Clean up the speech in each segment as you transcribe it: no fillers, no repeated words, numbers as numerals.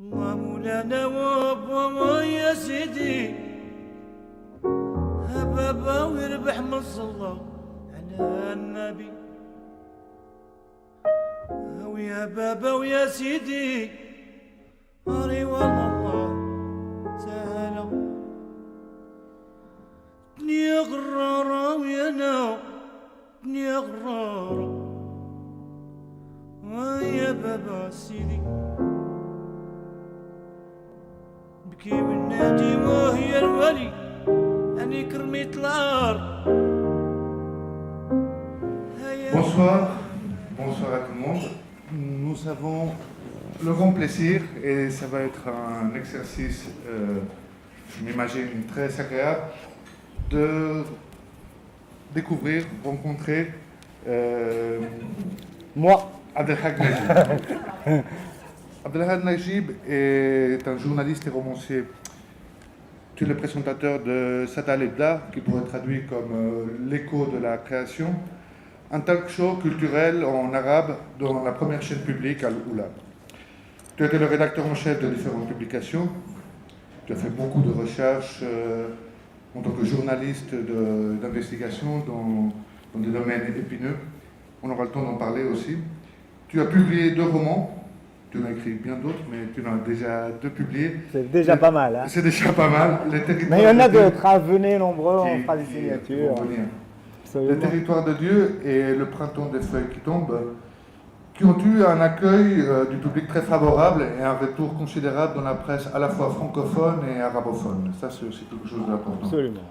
ومولانا وابا يا سيدي بابا ويربح من الصلاة على النبي ويا بابا ويا سيدي رضوان الله تعالى دنيا غرارة ويانا دنيا غرارة ويا بابا سيدي بكي والنادي وهي الولي أني كرميت الأرض. Bonsoir, bonsoir à tout le monde. Nous avons le grand plaisir, et ça va être un exercice, je m'imagine, très agréable, de découvrir, rencontrer Moi. Abdelhak Najib. Abdelhak Najib est un journaliste et romancier. Tu es le présentateur de Sada Lebda, qui pourrait être traduit comme l'écho de la création, un talk show culturel en arabe dans la première chaîne publique Al-Oula. Tu as été le rédacteur en chef de différentes publications. Tu as fait beaucoup de recherches en tant que journaliste d'investigation dans des domaines épineux. On aura le temps d'en parler aussi. Tu as publié 2 romans. Tu en as écrit bien d'autres, mais tu en as déjà 2 publiés. C'est déjà pas mal. Hein. C'est déjà pas mal. Mais il y en a d'autres. Venez nombreux, on fera des signatures. Le territoire de Dieu et le printemps des feuilles qui tombent, qui ont eu un accueil du public très favorable et un retour considérable dans la presse à la fois francophone et arabophone. Ça, c'est aussi quelque chose d'important. Absolument.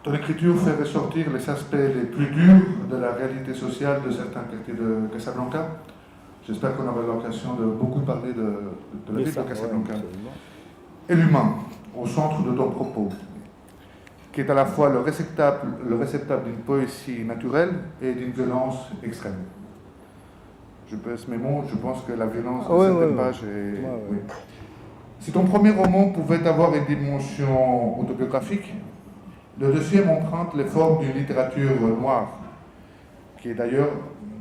Ton écriture fait ressortir les aspects les plus durs de la réalité sociale de certains quartiers de Casablanca. J'espère qu'on aura l'occasion de beaucoup parler de la ville de Casablanca. Et l'humain, au centre de ton propos, qui est à la fois le réceptacle d'une poésie naturelle et d'une violence extrême. Je pèse mes mots, je pense que la violence de certaines pages est... Oui. Si ton premier roman pouvait avoir une dimension autobiographique, le deuxième emprunte les formes d'une littérature noire, qui est d'ailleurs,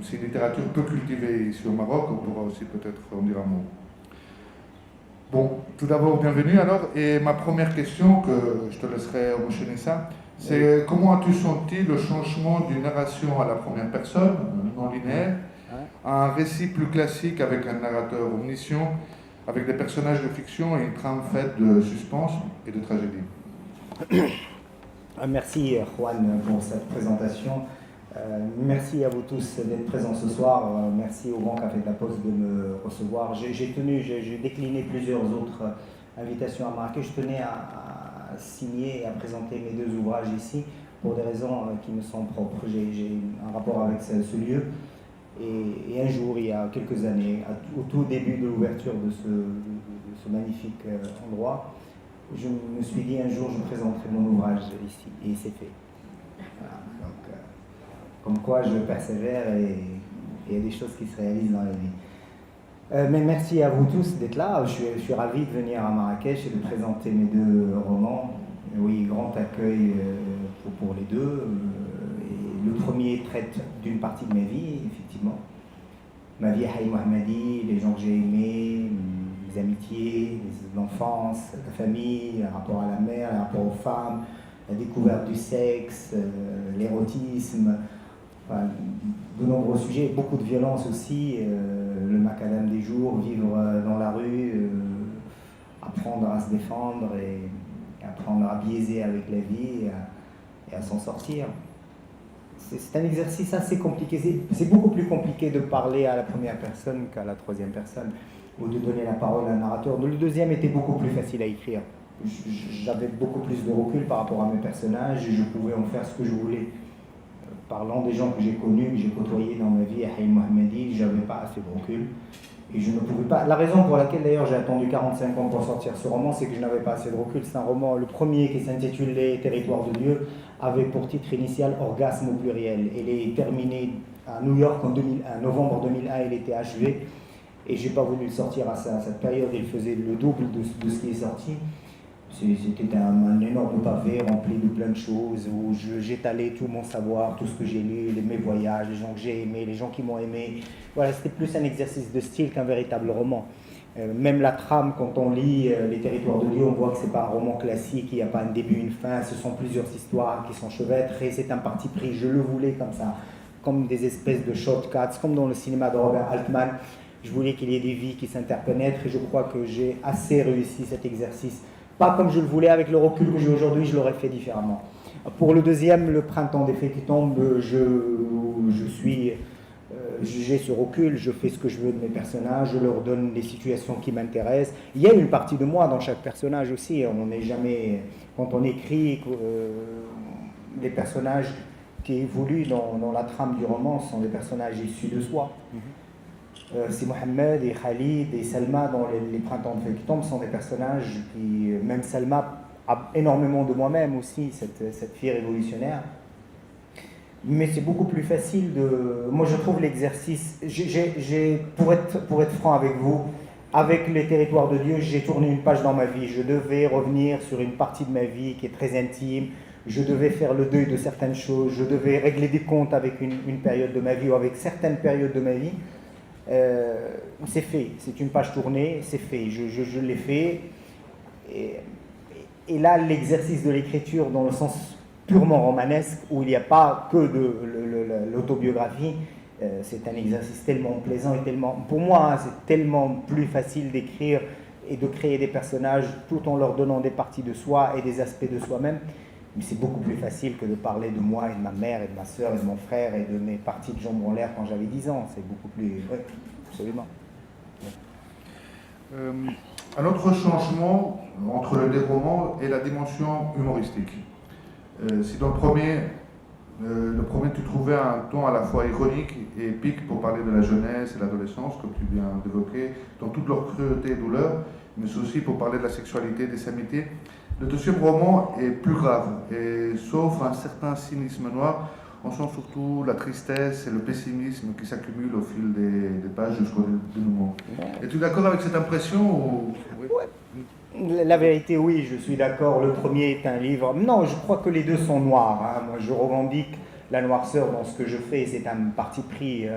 c'est une littérature peu cultivée ici au Maroc, on pourra aussi peut-être en dire un mot. Bon, tout d'abord, bienvenue alors. Et ma première question, que je te laisserai enchaîner ça, c'est comment as-tu senti le changement d'une narration à la première personne, non linéaire, à un récit plus classique avec un narrateur omniscient, avec des personnages de fiction et une trame faite de suspense et de tragédie? Merci Juan pour cette présentation. Merci à vous tous d'être présents ce soir. Merci au Grand Café de la Poste de me recevoir. J'ai décliné plusieurs autres invitations à Marrakech. Je tenais à signer et à présenter mes 2 ouvrages ici pour des raisons qui me sont propres. J'ai un rapport avec ce lieu. Et un jour, il y a quelques années, au tout début de l'ouverture de ce magnifique endroit, je me suis dit un jour je présenterai mon ouvrage ici. Et c'est fait. Voilà, donc, comme quoi je persévère et il y a des choses qui se réalisent dans la vie. Mais merci à vous tous d'être là. Je suis ravi de venir à Marrakech et de présenter mes 2 romans. Oui, grand accueil pour les 2. Et le premier traite d'une partie de ma vie, effectivement. Ma vie à Haï Mohammadi, les gens que j'ai aimés, les amitiés, l'enfance, la famille, le rapport à la mère, le rapport aux femmes, la découverte du sexe, l'érotisme. Enfin, de nombreux sujets, beaucoup de violence aussi, le macadam des jours, vivre dans la rue, apprendre à se défendre et apprendre à biaiser avec la vie et à s'en sortir. C'est un exercice assez compliqué, c'est beaucoup plus compliqué de parler à la première personne qu'à la troisième personne, ou de donner la parole à un narrateur. Le deuxième était beaucoup plus facile à écrire. J'avais beaucoup plus de recul par rapport à mes personnages et je pouvais en faire ce que je voulais. Parlant des gens que j'ai connus, que j'ai côtoyés dans ma vie à Haïm Mohammadi, je n'avais pas assez de recul. Et je ne pouvais pas. La raison pour laquelle d'ailleurs j'ai attendu 45 ans pour sortir ce roman, c'est que je n'avais pas assez de recul. C'est un roman, le premier qui s'intitule Les Territoires de Dieu, avait pour titre initial Orgasme au pluriel. Il est terminé à New York en novembre 2001, il était achevé. Et je n'ai pas voulu le sortir à cette période, il faisait le double de ce qui est sorti. C'était un énorme pavé rempli de plein de choses où j'étalais tout mon savoir, tout ce que j'ai lu, mes voyages, les gens que j'ai aimés, les gens qui m'ont aimé. Voilà, c'était plus un exercice de style qu'un véritable roman. Même la trame, quand on lit Les Territoires de Dieu, on voit que ce n'est pas un roman classique, il n'y a pas un début, une fin, ce sont plusieurs histoires qui s'enchevêtrent et c'est un parti pris, je le voulais comme ça, comme des espèces de shortcuts, comme dans le cinéma de Robert Altman. Je voulais qu'il y ait des vies qui s'interpénètrent et je crois que j'ai assez réussi cet exercice. Pas comme je le voulais, avec le recul que j'ai aujourd'hui, je l'aurais fait différemment. Pour le deuxième, Le Printemps des Fées qui tombent, je suis jugé ce recul, je fais ce que je veux de mes personnages, je leur donne des situations qui m'intéressent. Il y a une partie de moi dans chaque personnage aussi, on n'est jamais, quand on écrit, les personnages qui évoluent dans la trame du roman sont des personnages issus de soi. C'est Mohamed et Khalid et Salma dans les Printemps de Fées qui tombent sont des personnages qui, même Salma a énormément de moi-même aussi, cette fille révolutionnaire. Mais c'est beaucoup plus facile de... Moi, je trouve l'exercice... Pour être franc avec vous, avec Les Territoires de Dieu, j'ai tourné une page dans ma vie. Je devais revenir sur une partie de ma vie qui est très intime. Je devais faire le deuil de certaines choses. Je devais régler des comptes avec une période de ma vie ou avec certaines périodes de ma vie. C'est fait. C'est une page tournée. C'est fait. Je l'ai fait. Et là, l'exercice de l'écriture dans le sens purement romanesque, où il n'y a pas que de l'autobiographie, c'est un exercice tellement plaisant et tellement... Pour moi, c'est tellement plus facile d'écrire et de créer des personnages tout en leur donnant des parties de soi et des aspects de soi-même. Mais c'est beaucoup plus facile que de parler de moi et de ma mère et de ma soeur et de mon frère et de mes parties de jambes en l'air quand j'avais 10 ans. C'est beaucoup plus... Oui, absolument. Un autre changement entre les deux romans est la dimension humoristique. Si dans le premier tu trouvais un ton à la fois ironique et épique pour parler de la jeunesse et l'adolescence, comme tu viens d'évoquer, dans toute leur cruauté et douleur, mais aussi pour parler de la sexualité, des amitiés, le deuxième roman est plus grave, et sauf un certain cynisme noir, on sent surtout la tristesse et le pessimisme qui s'accumulent au fil des pages jusqu'au dénouement. Es-tu d'accord avec cette impression ou... Ouais. La vérité, oui, je suis d'accord. Le premier est un livre... Non, je crois que les deux sont noirs. Hein. Moi, je revendique la noirceur dans ce que je fais. C'est un parti pris.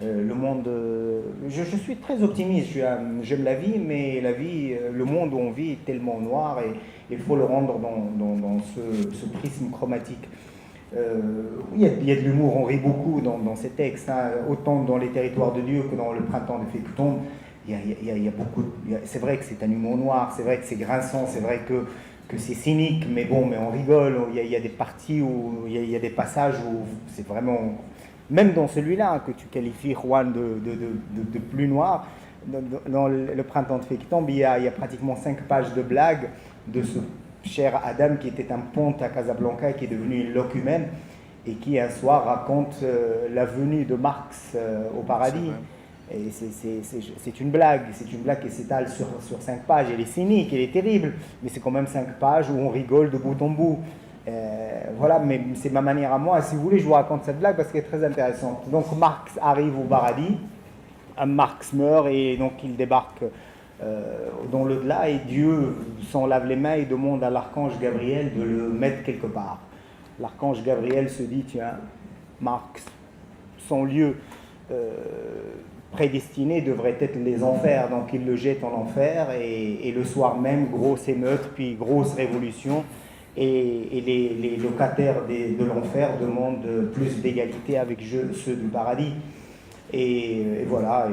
Le monde... Je suis très optimiste. J'aime la vie, mais la vie, le monde où on vit est tellement noir et il faut le rendre dans ce prisme chromatique. Il y a de l'humour, on rit beaucoup dans ces textes. Hein. Autant dans Les Territoires de Dieu que dans Le Printemps des Fées qui tombent. Il y a beaucoup. C'est vrai que c'est un humour noir, c'est vrai que c'est grinçant, c'est vrai que c'est cynique, mais bon, mais on rigole. Il y a des parties où il y a des passages où c'est vraiment. Même dans celui-là que tu qualifies, Juan, de plus noir, dans Le Printemps de Fées qui tombe, il y a pratiquement 5 pages de blagues de ce cher Adam qui était un ponte à Casablanca et qui est devenu une loque humaine et qui un soir raconte la venue de Marx au paradis. Et c'est une blague qui s'étale sur 5 pages. Elle est cynique, elle est terrible, mais c'est quand même 5 pages où on rigole de bout en bout. Voilà, mais c'est ma manière à moi. Si vous voulez, je vous raconte cette blague parce qu'elle est très intéressante. Donc Marx arrive au paradis, Marx meurt et donc il débarque dans l'au-delà et Dieu s'en lave les mains et demande à l'archange Gabriel de le mettre quelque part. L'archange Gabriel se dit, tiens, Marx, son lieu... prédestiné devrait être les enfers, donc il le jette en enfer et le soir même, grosse émeute, puis grosse révolution et les locataires de l'enfer demandent plus d'égalité avec ceux du paradis et voilà,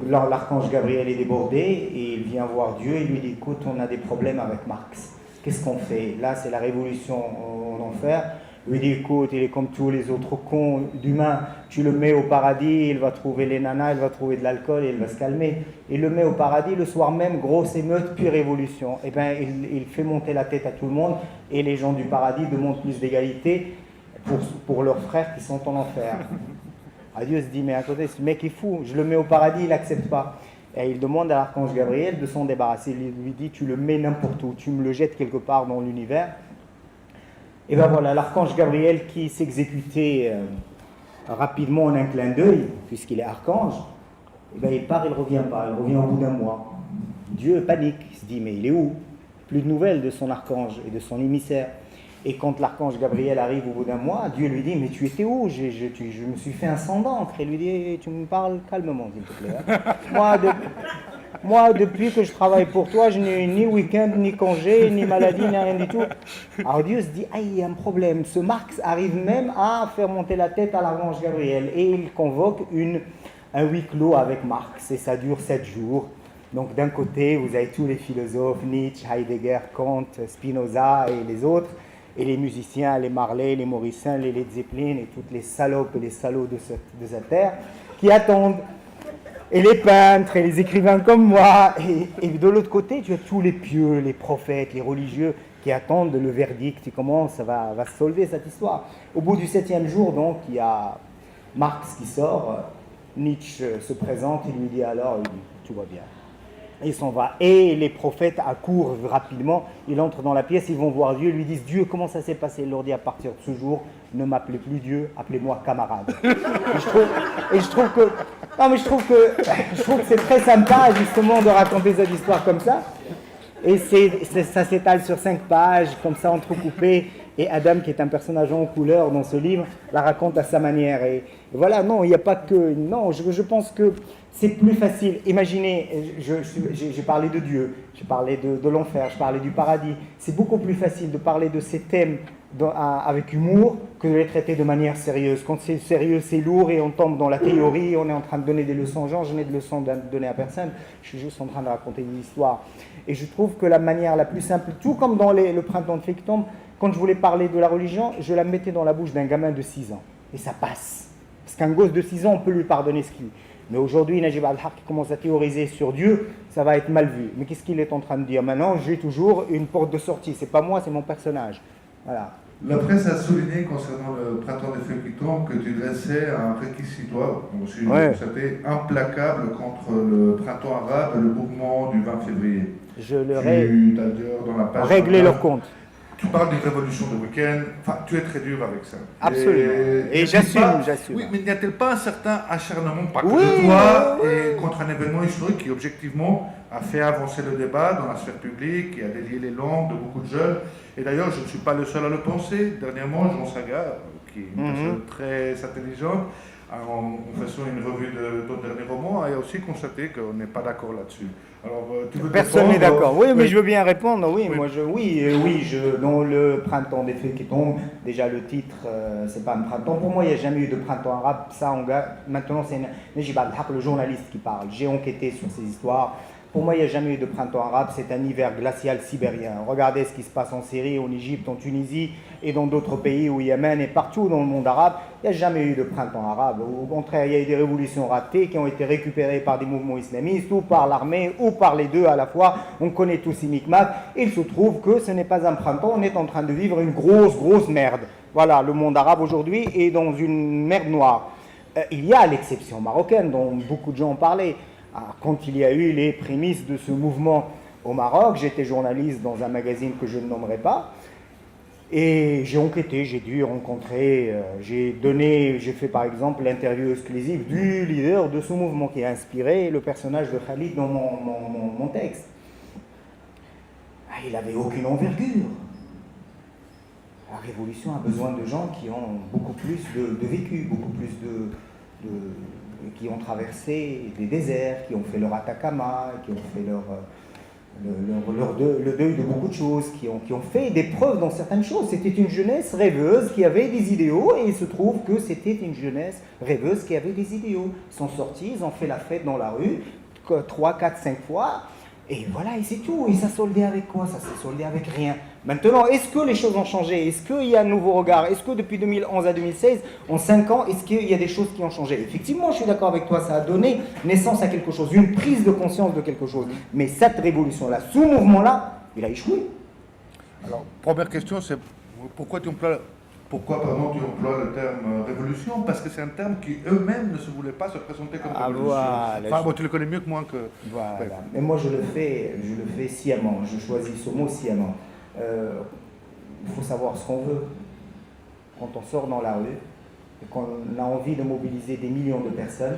l'archange Gabriel est débordé et il vient voir Dieu et lui dit, écoute, on a des problèmes avec Marx, qu'est-ce qu'on fait? Là c'est la révolution en enfer. Il dit, écoute, il est comme tous les autres cons d'humains, tu le mets au paradis, il va trouver les nanas, il va trouver de l'alcool et il va se calmer. Il le met au paradis, le soir même, grosse émeute, puis révolution. Et bien, il fait monter la tête à tout le monde et les gens du paradis demandent plus d'égalité pour leurs frères qui sont en enfer. Dieu se dit, mais attendez, ce mec est fou, je le mets au paradis, il n'accepte pas. Et il demande à l'archange Gabriel de s'en débarrasser. Il lui dit, tu le mets n'importe où, tu me le jettes quelque part dans l'univers. Et bien voilà, l'archange Gabriel qui s'exécutait rapidement en un clin d'œil, puisqu'il est archange, et bien il part, il ne revient pas, il revient au bout d'un mois. Dieu panique, il se dit, mais il est où? Plus de nouvelles de son archange et de son émissaire. Et quand l'archange Gabriel arrive au bout d'un mois, Dieu lui dit, mais tu étais où? Je me suis fait un sang d'encre. Et lui dit, tu me parles calmement, s'il te plaît. Moi, depuis que je travaille pour toi, je n'ai eu ni week-end, ni congé, ni maladie, ni rien du tout. Alors Dieu se dit, ah, il y a un problème. Ce Marx arrive même à faire monter la tête à l'archange Gabriel. Et il convoque un huis clos avec Marx. Et ça dure 7 jours. Donc d'un côté, vous avez tous les philosophes, Nietzsche, Heidegger, Kant, Spinoza et les autres. Et les musiciens, les Marley, les Morrison, les Led Zeppelin et toutes les salopes et les salauds de cette terre qui attendent. Et les peintres et les écrivains comme moi. Et de l'autre côté, tu as tous les pieux, les prophètes, les religieux qui attendent le verdict et comment ça va se solver cette histoire. Au bout du 7e jour, donc, il y a Marx qui sort. Nietzsche se présente, il lui dit alors, tout va bien. Il s'en va. Et les prophètes accourent rapidement, ils entrent dans la pièce, ils vont voir Dieu, lui disent, Dieu, comment ça s'est passé? Il leur dit, à partir de ce jour, ne m'appelez plus Dieu, appelez-moi camarade. Et je trouve que c'est très sympa, justement, de raconter cette histoire comme ça. Et ça s'étale sur 5 pages, comme ça, entrecoupées. Et Adam, qui est un personnage en couleur dans ce livre, la raconte à sa manière. Et voilà, non, il n'y a pas que... Non, je pense que c'est plus facile. Imaginez, j'ai parlé de Dieu, j'ai parlé de l'enfer, je parlais du paradis. C'est beaucoup plus facile de parler de ces thèmes avec humour que de les traiter de manière sérieuse. Quand c'est sérieux, c'est lourd et on tombe dans la théorie, on est en train de donner des leçons aux gens. Je n'ai de leçons à donner à personne, je suis juste en train de raconter une histoire. Et je trouve que la manière la plus simple, tout comme dans le printemps de fées qui tombe, quand je voulais parler de la religion, je la mettais dans la bouche d'un gamin de 6 ans. Et ça passe. Parce qu'un gosse de 6 ans, on peut lui pardonner ce qu'il... Mais aujourd'hui, Najib al-Haq qui commence à théoriser sur Dieu, ça va être mal vu. Mais qu'est-ce qu'il est en train de dire? Maintenant, j'ai toujours une porte de sortie. C'est pas moi, c'est mon personnage. Voilà. La presse a souligné concernant le printemps des fées qui tombent que tu dressais un réquisitoire, aussi constaté, implacable contre le printemps arabe et le mouvement du 20 février. Je leur ai dans la page réglé leur compte. Tu parles d'une révolution de week-end, enfin, tu es très dur avec ça. Absolument. Et j'assume. Oui, mais n'y a-t-il pas un certain acharnement, pas que de toi, et contre un événement historique qui, objectivement, a fait avancer le débat dans la sphère publique et a délié les langues de beaucoup de jeunes. Et d'ailleurs, je ne suis pas le seul à le penser. Dernièrement, Jean Saga, qui est une personne très intelligente, en faisant une revue de ton dernier roman, a aussi constaté qu'on n'est pas d'accord là-dessus. Alors, tu veux Personne n'est d'accord. Oui, mais je veux bien répondre. Oui, moi, dans le printemps des fées qui tombent, déjà le titre, c'est pas un printemps. Pour moi, il n'y a jamais eu de printemps arabe. Ça, maintenant, c'est Najib al-Haq, le journaliste, qui parle. J'ai enquêté sur ces histoires. Pour moi, il n'y a jamais eu de printemps arabe, c'est un hiver glacial sibérien. Regardez ce qui se passe en Syrie, en Égypte, en Tunisie et dans d'autres pays, au Yémen et partout dans le monde arabe. Il n'y a jamais eu de printemps arabe. Au contraire, il y a eu des révolutions ratées qui ont été récupérées par des mouvements islamistes ou par l'armée ou par les deux à la fois. On connaît tous ces micmacs. Il se trouve que ce n'est pas un printemps, on est en train de vivre une grosse merde. Voilà, le monde arabe aujourd'hui est dans une merde noire. Il y a l'exception marocaine dont beaucoup de gens ont parlé. Quand il y a eu les prémices de ce mouvement au Maroc, j'étais journaliste dans un magazine que je ne nommerai pas, et j'ai enquêté, j'ai dû rencontrer, j'ai fait par exemple l'interview exclusive du leader de ce mouvement qui a inspiré le personnage de Khalid dans mon texte. Il n'avait aucune envergure. La révolution a besoin de gens qui ont beaucoup plus de vécu, beaucoup plus qui ont traversé des déserts, qui ont fait leur Atacama, qui ont fait le deuil de beaucoup de choses, qui ont fait des preuves dans certaines choses. C'était une jeunesse rêveuse qui avait des idéaux, et il se trouve que c'était une jeunesse rêveuse qui avait des idéaux. Ils sont sortis, ils ont fait la fête dans la rue, 3, 4, 5 fois, et voilà, et c'est tout. Et ça soldait avec quoi? Ça s'est soldé avec rien. Maintenant, est-ce que les choses ont changé? Est-ce qu'il y a un nouveau regard? Est-ce que depuis 2011 à 2016, en 5 ans, est-ce qu'il y a des choses qui ont changé? Effectivement, je suis d'accord avec toi, ça a donné naissance à quelque chose, une prise de conscience de quelque chose. Mais cette révolution-là, ce mouvement-là, il a échoué. Alors, première question, c'est pourquoi tu emploies le terme révolution? Parce que c'est un terme qui eux-mêmes ne se voulaient pas se présenter comme révolution. Voilà, enfin, bon, tu le connais mieux que moi que... Voilà. Ouais. Mais moi, je le fais sciemment. Je choisis ce mot sciemment. Il faut savoir ce qu'on veut. Quand on sort dans la rue et qu'on a envie de mobiliser des millions de personnes,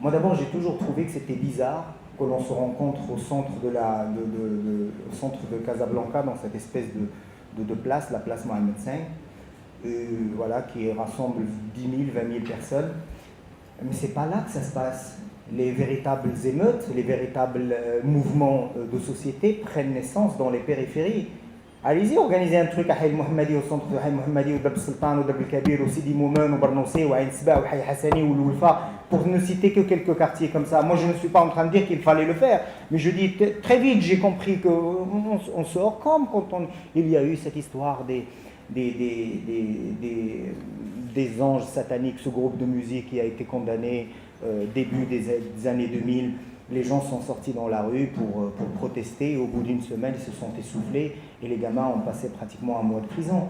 moi d'abord, j'ai toujours trouvé que c'était bizarre que l'on se rencontre au centre au centre de Casablanca, dans cette espèce de place, la place Mohamed V, voilà, qui rassemble 10 000, 20 000 personnes. Mais c'est pas là que ça se passe. les véritables émeutes, les véritables mouvements de société prennent naissance dans les périphéries. Allez-y, organisez un truc à Haïl Mohammadi, au centre de Haïl Mohammadi, ou Dab Sultan, ou Dab Kabir, ou Sidi Moumen, ou Barnoussi, ou Aïn Sba, ou Haï Hassani, ou Loulfa, pour ne citer que quelques quartiers comme ça. Moi, je ne suis pas en train de dire qu'il fallait le faire, mais je dis très vite, j'ai compris qu'on sort comme quand il y a eu cette histoire des anges sataniques, ce groupe de musique qui a été condamné début des années 2000. Les gens sont sortis dans la rue pour protester et au bout d'une semaine, ils se sont essoufflés et les gamins ont passé pratiquement un mois de prison.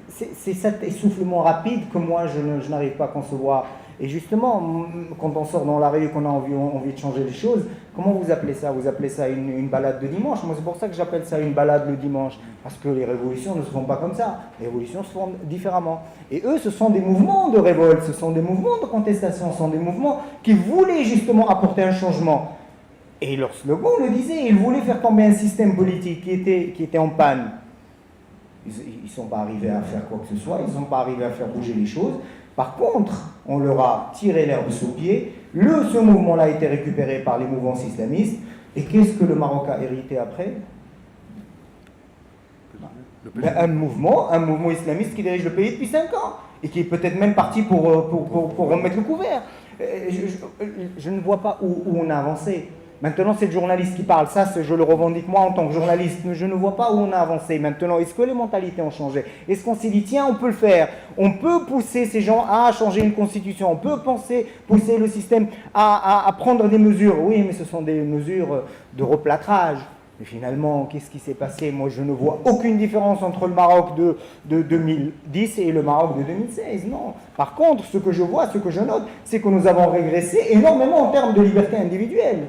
C'est cet essoufflement rapide que moi, je n'arrive pas à concevoir. Et justement, quand on sort dans la rue et qu'on a envie de changer les choses, comment vous appelez ça? Vous appelez ça une balade de dimanche? Moi, c'est pour ça que j'appelle ça une balade le dimanche. Parce que les révolutions ne se font pas comme ça. Les révolutions se font différemment. Et eux, ce sont des mouvements de révolte, ce sont des mouvements de contestation, ce sont des mouvements qui voulaient justement apporter un changement. Et leur slogan le disait, ils voulaient faire tomber un système politique qui était en panne. Ils ne sont pas arrivés à faire quoi que ce soit, ils ne sont pas arrivés à faire bouger les choses. Par contre, on leur a tiré l'herbe sous le pied. Ce mouvement-là a été récupéré par les mouvances islamistes. Et qu'est-ce que le Maroc a hérité après? Un mouvement islamiste qui dirige le pays depuis 5 ans. Et qui est peut-être même parti pour remettre le couvert. Je ne vois pas où on a avancé. Maintenant, c'est le journaliste qui parle. Ça, je le revendique moi en tant que journaliste. Je ne vois pas où on a avancé. Maintenant, est-ce que les mentalités ont changé? Est-ce qu'on s'est dit, tiens, on peut le faire? On peut pousser ces gens à changer une constitution. On peut pousser le système à prendre des mesures. Oui, mais ce sont des mesures de replâtrage. Mais finalement, qu'est-ce qui s'est passé? Moi, je ne vois aucune différence entre le Maroc de 2010 et le Maroc de 2016. Non. Par contre, ce que je vois, ce que je note, c'est que nous avons régressé énormément en termes de liberté individuelle.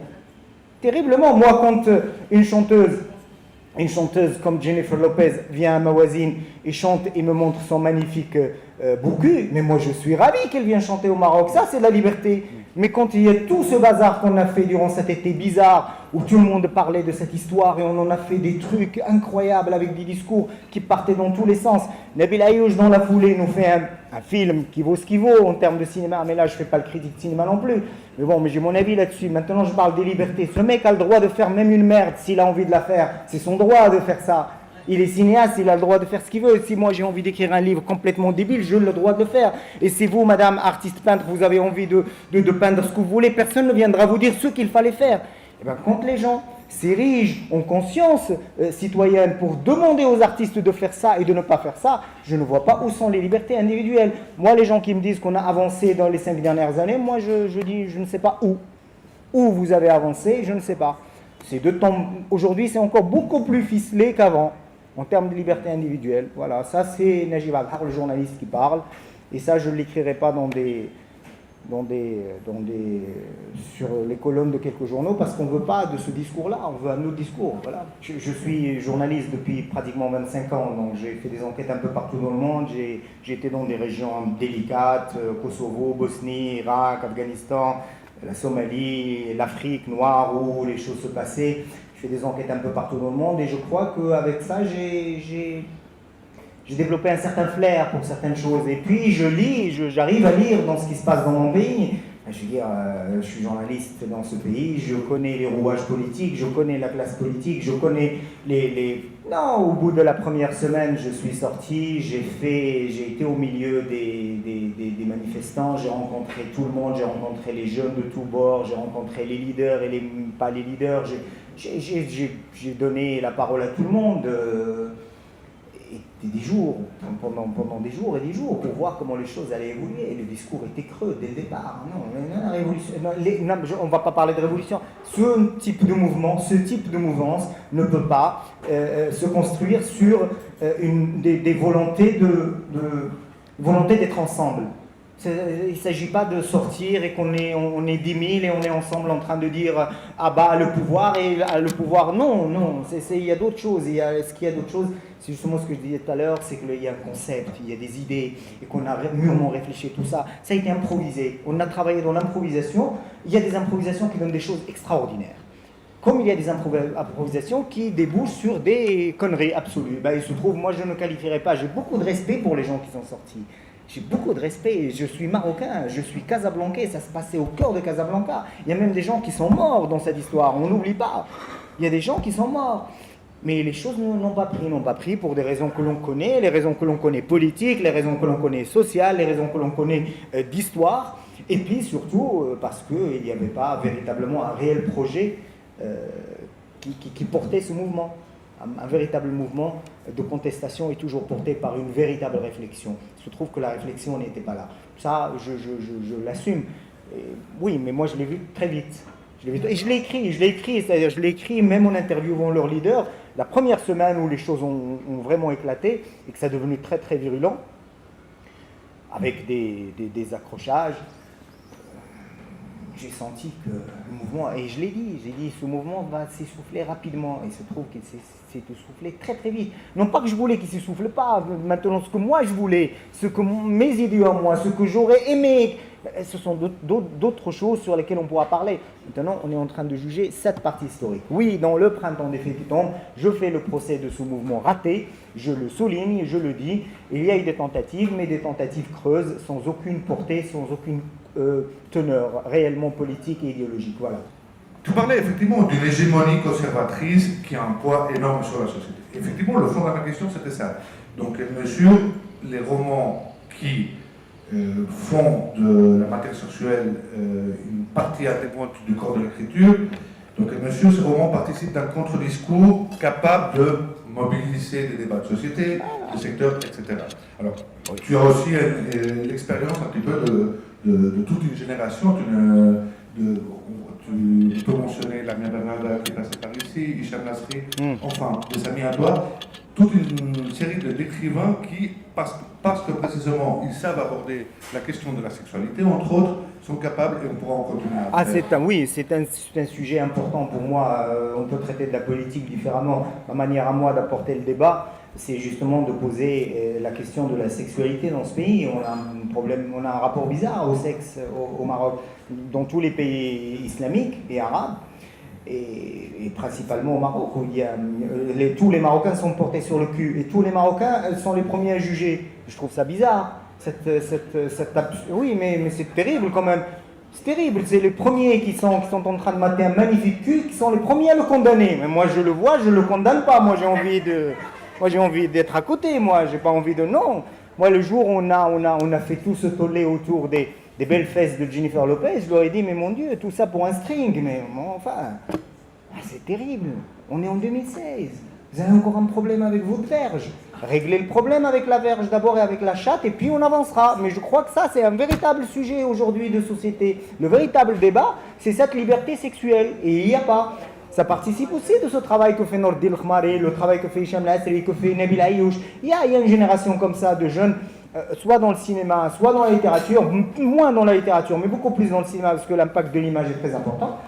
Terriblement. Moi, quand une chanteuse comme Jennifer Lopez vient à ma voisine et chante et me montre son magnifique bourgu, mais moi je suis ravi qu'elle vienne chanter au Maroc. Ça, c'est de la liberté. Mais quand il y a tout ce bazar qu'on a fait durant cet été bizarre, où tout le monde parlait de cette histoire et on en a fait des trucs incroyables avec des discours qui partaient dans tous les sens. Nabil Ayouch, dans la foulée, nous fait un film qui vaut ce qu'il vaut en termes de cinéma, mais là je ne fais pas le critique de cinéma non plus. Mais bon, mais j'ai mon avis là-dessus. Maintenant, je parle des libertés. Ce mec a le droit de faire même une merde s'il a envie de la faire. C'est son droit de faire ça. Il est cinéaste, il a le droit de faire ce qu'il veut. Si moi j'ai envie d'écrire un livre complètement débile, j'ai le droit de le faire. Et si vous, madame artiste peintre, vous avez envie de peindre ce que vous voulez, personne ne viendra vous dire ce qu'il fallait faire. Et bien, quand les gens s'érigent en conscience citoyenne pour demander aux artistes de faire ça et de ne pas faire ça, je ne vois pas où sont les libertés individuelles. Moi, les gens qui me disent qu'on a avancé dans les 5 dernières années, moi je dis je ne sais pas où. Où vous avez avancé, je ne sais pas. Aujourd'hui, c'est encore beaucoup plus ficelé qu'avant en termes de liberté individuelle. Voilà, ça c'est Najib Abhar, le journaliste qui parle, et ça je ne l'écrirai pas sur les colonnes de quelques journaux parce qu'on ne veut pas de ce discours-là, on veut un autre discours. Voilà. Je suis journaliste depuis pratiquement 25 ans, donc j'ai fait des enquêtes un peu partout dans le monde, j'ai été dans des régions délicates, Kosovo, Bosnie, Irak, Afghanistan, la Somalie, l'Afrique noire où les choses se passaient. Je fais des enquêtes un peu partout dans le monde et je crois qu'avec ça, j'ai développé un certain flair pour certaines choses. Et puis je lis, j'arrive à lire dans ce qui se passe dans mon pays. Je veux dire, je suis journaliste dans ce pays, je connais les rouages politiques, je connais la classe politique, je connais Non, au bout de la première semaine, je suis sorti, j'ai été au milieu des manifestants, j'ai rencontré tout le monde, j'ai rencontré les jeunes de tous bords, j'ai rencontré les leaders et pas les leaders, j'ai donné la parole à tout le monde. Et des jours, pendant des jours et des jours, pour voir comment les choses allaient évoluer. Et le discours était creux dès le départ. Non, la révolution, on ne va pas parler de révolution. Ce type de mouvement, ce type de mouvance ne peut pas se construire sur des volontés volonté d'être ensemble. Il ne s'agit pas de sortir et qu'on est 10 000 et on est ensemble en train de dire « Ah bah, le pouvoir et le pouvoir ». Non, il y a d'autres choses. Est-ce qu'il y a d'autres choses? C'est justement ce que je disais tout à l'heure, c'est qu'il y a un concept, il y a des idées et qu'on a mûrement réfléchi à tout ça. Ça a été improvisé. On a travaillé dans l'improvisation. Il y a des improvisations qui donnent des choses extraordinaires. Comme il y a des improvisations qui débouchent sur des conneries absolues. Ben, il se trouve, moi je ne qualifierais pas, j'ai beaucoup de respect pour les gens qui sont sortis. J'ai beaucoup de respect, je suis marocain, je suis casablancais, ça se passait au cœur de Casablanca. Il y a même des gens qui sont morts dans cette histoire, on n'oublie pas. Il y a des gens qui sont morts. Mais les choses n'ont pas pris pour des raisons que l'on connaît, les raisons que l'on connaît politiques, les raisons que l'on connaît sociales, les raisons que l'on connaît d'histoire, et puis surtout parce qu'il n'y avait pas véritablement un réel projet qui portait ce mouvement. Un véritable mouvement de contestation est toujours porté par une véritable réflexion. Il se trouve que la réflexion n'était pas là. Ça, je l'assume. Oui, mais moi je l'ai vu très vite. Et je l'ai écrit, c'est-à-dire je l'ai écrit même en interviewant leur leader, la première semaine où les choses ont vraiment éclaté et que ça est devenu très très virulent, avec des accrochages. J'ai senti que le mouvement, et je l'ai dit, ce mouvement va s'essouffler rapidement, et il se trouve qu'il s'est essoufflé très très vite. Non pas que je voulais qu'il ne s'essouffle pas, maintenant ce que moi je voulais, ce que mes idées à moi, ce que j'aurais aimé, ce sont d'autres choses sur lesquelles on pourra parler. Maintenant, on est en train de juger cette partie historique. Oui, dans le printemps des faits qui tombe, je fais le procès de ce mouvement raté, je le souligne, je le dis. Il y a eu des tentatives, mais des tentatives creuses, sans aucune portée, sans aucune teneur réellement politique et idéologique. Voilà. Tu parlais effectivement d'une hégémonie conservatrice qui a un poids énorme sur la société. Effectivement, le fond de ma question, c'était ça. Donc, elle mesure les romans qui font de la matière sexuelle une partie intégrante du corps de l'écriture. Donc, elle mesure ces romans participent d'un contre-discours capable de mobiliser des débats de société, de secteurs, etc. Alors, tu as aussi l'expérience un petit peu de toute une génération. Tu peux mentionner Lamia Bernarda qui est passée par ici, Hicham Nasri, enfin, des amis à toi, toute une série d'écrivains qui, parce que précisément ils savent aborder la question de la sexualité, entre autres, sont capables, et on pourra en continuer après. Oui, c'est un sujet important pour moi. On peut traiter de la politique différemment. Ma manière à moi d'apporter le débat, c'est justement de poser la question de la sexualité dans ce pays. On a un problème, on a un rapport bizarre au sexe au Maroc, dans tous les pays islamiques et arabes, et principalement au Maroc, où tous les Marocains sont portés sur le cul, et tous les Marocains sont les premiers à juger. Je trouve ça bizarre. Oui, mais c'est terrible quand même. C'est terrible, c'est les premiers qui sont en train de mater un magnifique cul, qui sont les premiers à le condamner. Mais moi je le vois, je le condamne pas. Moi j'ai envie d'être à côté, moi j'ai pas envie de... Non. Moi le jour où on a fait tout ce tollé autour des belles fesses de Jennifer Lopez, je leur ai dit, mais mon Dieu, tout ça pour un string, mais enfin, c'est terrible. On est en 2016. Vous avez encore un problème avec votre verge. Réglez le problème avec la verge d'abord et avec la chatte, et puis on avancera. Mais je crois que ça, c'est un véritable sujet aujourd'hui de société. Le véritable débat, c'est cette liberté sexuelle. Et il n'y a pas. Ça participe aussi de ce travail que fait Nordil Khmari, le travail que fait Hicham Nasri, que fait Nabil Ayouch. Il y a une génération comme ça de jeunes, soit dans le cinéma, soit dans la littérature, moins dans la littérature, mais beaucoup plus dans le cinéma, parce que l'impact de l'image est très important,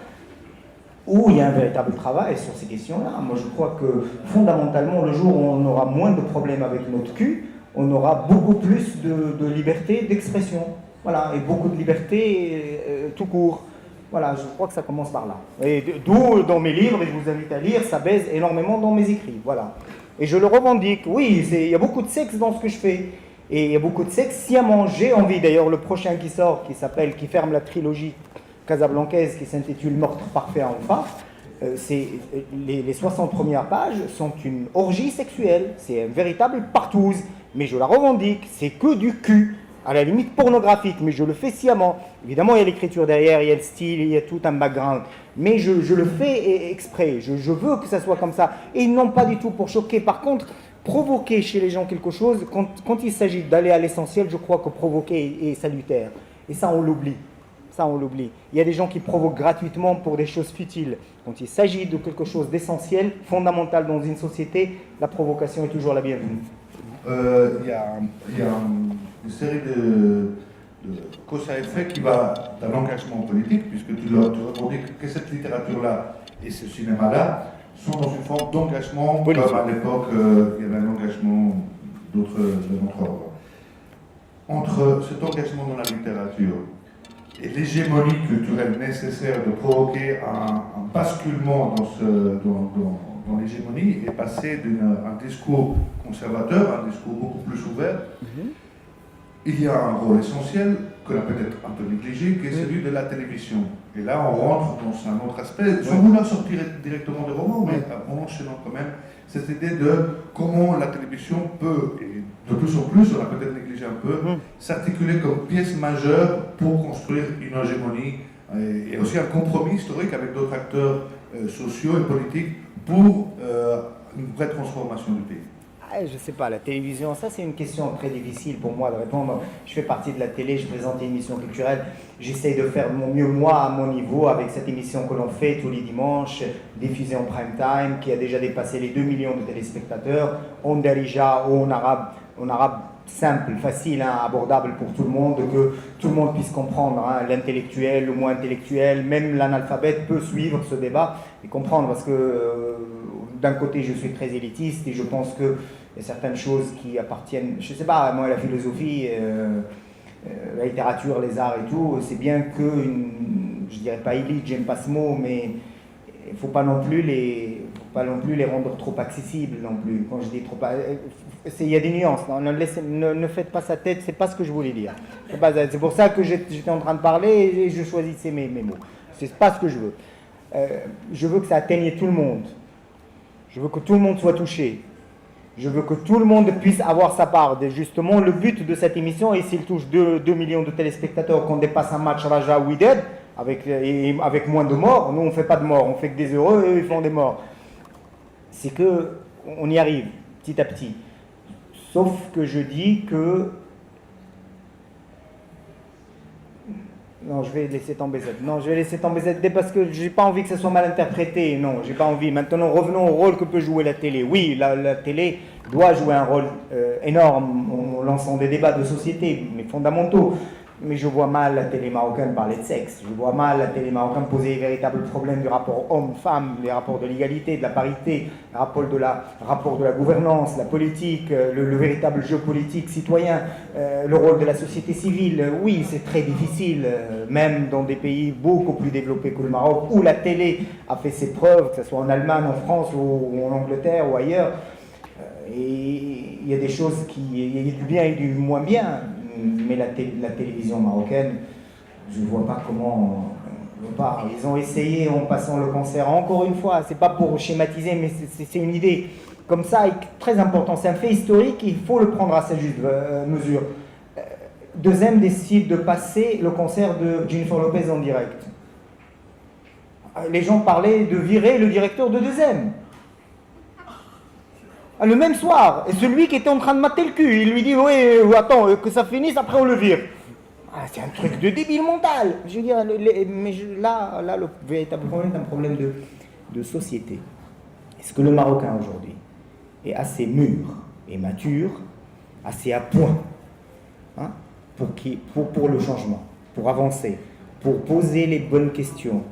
où il y a un véritable travail sur ces questions-là. Moi, je crois que fondamentalement, le jour où on aura moins de problèmes avec notre cul, on aura beaucoup plus de liberté d'expression. Voilà, et beaucoup de liberté tout court. Voilà, je crois que ça commence par là. Et d'où, dans mes livres, et je vous invite à lire, ça baise énormément dans mes écrits. Voilà. Et je le revendique. Oui, il y a beaucoup de sexe dans ce que je fais. Et il y a beaucoup de sexe sciemment. J'ai envie, d'ailleurs, le prochain qui sort, qui ferme la trilogie casablancaise, qui s'intitule Meurtre parfait enfin, les 60 premières pages sont une orgie sexuelle. C'est une véritable partouze. Mais je la revendique, c'est que du cul. À la limite pornographique, mais je le fais sciemment. Évidemment, il y a l'écriture derrière, il y a le style, il y a tout un background. Mais je le fais exprès, je veux que ça soit comme ça. Et non pas du tout pour choquer. Par contre, provoquer chez les gens quelque chose, quand il s'agit d'aller à l'essentiel, je crois que provoquer est salutaire. Et ça, on l'oublie. Ça, on l'oublie. Il y a des gens qui provoquent gratuitement pour des choses futiles. Quand il s'agit de quelque chose d'essentiel, fondamental dans une société, la provocation est toujours la bienvenue. Il y a une série de causes à effet qui va d'un engagement politique, puisque tu revendiques que cette littérature-là et ce cinéma-là sont dans une forme d'engagement, comme à l'époque il y avait un engagement d'autres ordres. Entre cet engagement dans la littérature et l'hégémonie culturelle nécessaire de provoquer un basculement dans l'hégémonie et passer d'un discours conservateur à un discours beaucoup plus ouvert, il y a un rôle essentiel qu'on a peut-être un peu négligé, qui est celui de la télévision. Et là, on rentre dans un autre aspect, sans vouloir sortir directement du roman, mais en enchaînant quand même cette idée de comment la télévision peut, et de plus en plus, on a peut-être négligé un peu, s'articuler comme pièce majeure pour construire une hégémonie et aussi un compromis historique avec d'autres acteurs sociaux et politiques pour une vraie transformation du pays. Je ne sais pas, la télévision, ça c'est une question très difficile pour moi de répondre. Je fais partie de la télé, je présente une émission culturelle. J'essaye de faire mon mieux, moi, à mon niveau, avec cette émission que l'on fait tous les dimanches, diffusée en prime time, qui a déjà dépassé les 2 millions de téléspectateurs, en darija ou en arabe simple, facile, hein, abordable pour tout le monde, que tout le monde puisse comprendre, hein, l'intellectuel, le moins intellectuel, même l'analphabète peut suivre ce débat et comprendre, parce que d'un côté je suis très élitiste et je pense qu'il y a certaines choses qui appartiennent, je ne sais pas, moi la philosophie, la littérature, les arts et tout, c'est bien que, je dirais pas élite, j'aime pas ce mot, mais il ne faut pas non plus les rendre trop accessibles non plus. Quand je dis trop, il y a des nuances. Non, ne faites pas sa tête, c'est pas ce que je voulais dire. C'est pour ça que j'étais en train de parler et je choisissais mes mots. C'est pas ce que je veux. Je veux que ça atteigne tout le monde. Je veux que tout le monde soit touché. Je veux que tout le monde puisse avoir sa part. Et justement, le but de cette émission, et s'il touche 2 millions de téléspectateurs, qu'on dépasse un match Raja Wydad, avec moins de morts, nous on ne fait pas de morts, on fait que des heureux, eux ils font des morts. C'est qu'on y arrive, petit à petit. Sauf que je dis que... Non, je vais laisser tomber Z. Non, je vais laisser tomber Z parce que j'ai pas envie que ça soit mal interprété. Non, j'ai pas envie. Maintenant, revenons au rôle que peut jouer la télé. Oui, la télé doit jouer un rôle énorme en lançant des débats de société, mais fondamentaux. Mais je vois mal la télé marocaine parler de sexe. Je vois mal la télé marocaine poser les véritables problèmes du rapport homme-femme, les rapports de l'égalité, de la parité, le rapport de la gouvernance, la politique, le véritable jeu politique citoyen, le rôle de la société civile. Oui, c'est très difficile, même dans des pays beaucoup plus développés que le Maroc, où la télé a fait ses preuves, que ce soit en Allemagne, en France ou en Angleterre ou ailleurs. Et il y a des choses il y a du bien et du moins bien. Mais la télévision marocaine, je ne vois pas comment on veut pas. Ils ont essayé en passant le concert, encore une fois, c'est pas pour schématiser, mais c'est une idée comme ça, très important. C'est un fait historique, il faut le prendre à sa juste mesure. 2M décide de passer le concert de Jennifer Lopez en direct. Les gens parlaient de virer le directeur de 2M. Le même soir, et celui qui était en train de mater le cul, il lui dit oui, attends, que ça finisse, après on le vire. C'est un truc de débile mental. Je veux dire, là, le véritable problème est un problème de société. Est-ce que le Marocain aujourd'hui est assez mûr et mature, assez à point, hein, pour le changement, pour avancer, pour poser les bonnes questions,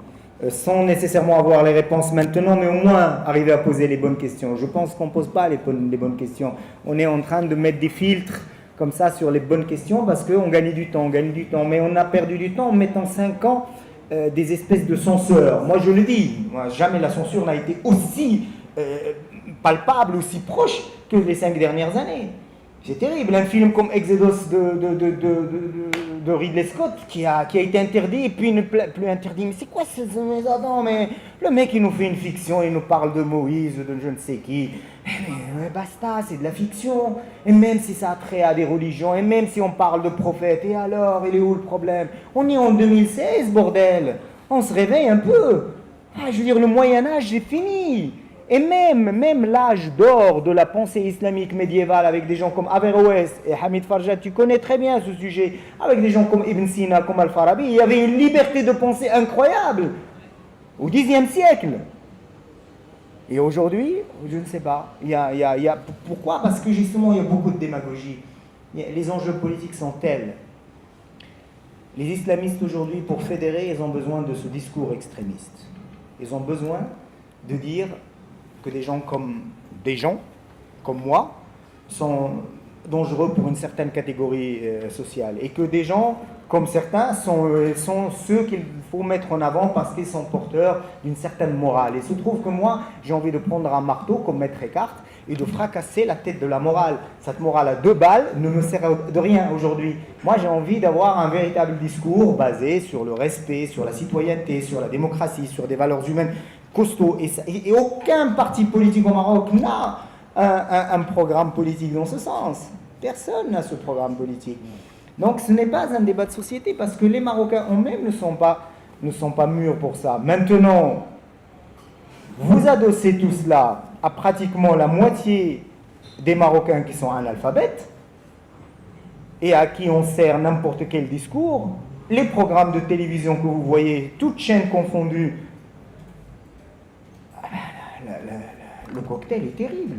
sans nécessairement avoir les réponses maintenant, mais au moins arriver à poser les bonnes questions. Je pense qu'on ne pose pas les bonnes questions. On est en train de mettre des filtres comme ça sur les bonnes questions parce qu'on gagne du temps, mais on a perdu du temps en mettant 5 ans des espèces de censeurs. Moi je le dis, jamais la censure n'a été aussi palpable, aussi proche que les 5 dernières années. C'est terrible, un film comme Exodus de Ridley Scott qui a été interdit et puis ne plus interdit. Mais c'est quoi ce... Attends, mais le mec il nous fait une fiction, il nous parle de Moïse, de je ne sais qui. Mais basta, c'est de la fiction. Et même si ça a trait à des religions, et même si on parle de prophètes, et alors, il est où le problème? On est en 2016, bordel. On se réveille un peu. Je veux dire, le Moyen-Âge, c'est fini. Et même l'âge d'or de la pensée islamique médiévale avec des gens comme Averroès et Hamid Farjad, tu connais très bien ce sujet, avec des gens comme Ibn Sina, comme Al-Farabi, il y avait une liberté de pensée incroyable au Xe siècle. Et aujourd'hui, je ne sais pas. Pourquoi? Parce que justement, il y a beaucoup de démagogie. Les enjeux politiques sont tels. Les islamistes aujourd'hui, pour fédérer, ils ont besoin de ce discours extrémiste. Ils ont besoin de dire que des gens comme moi sont dangereux pour une certaine catégorie sociale et que des gens comme certains sont ceux qu'il faut mettre en avant parce qu'ils sont porteurs d'une certaine morale. Et il se trouve que moi, j'ai envie de prendre un marteau comme Maître Eckhart et de fracasser la tête de la morale. Cette morale à 2 balles ne me sert de rien aujourd'hui. Moi, j'ai envie d'avoir un véritable discours basé sur le respect, sur la citoyenneté, sur la démocratie, sur des valeurs humaines costauds. Et aucun parti politique au Maroc n'a un programme politique dans ce sens. Personne n'a ce programme politique. Donc ce n'est pas un débat de société parce que les Marocains eux-mêmes ne sont pas mûrs pour ça. Maintenant, vous adossez tout cela à pratiquement la moitié des Marocains qui sont analphabètes et à qui on sert n'importe quel discours. Les programmes de télévision que vous voyez, toutes chaînes confondues, le cocktail est terrible.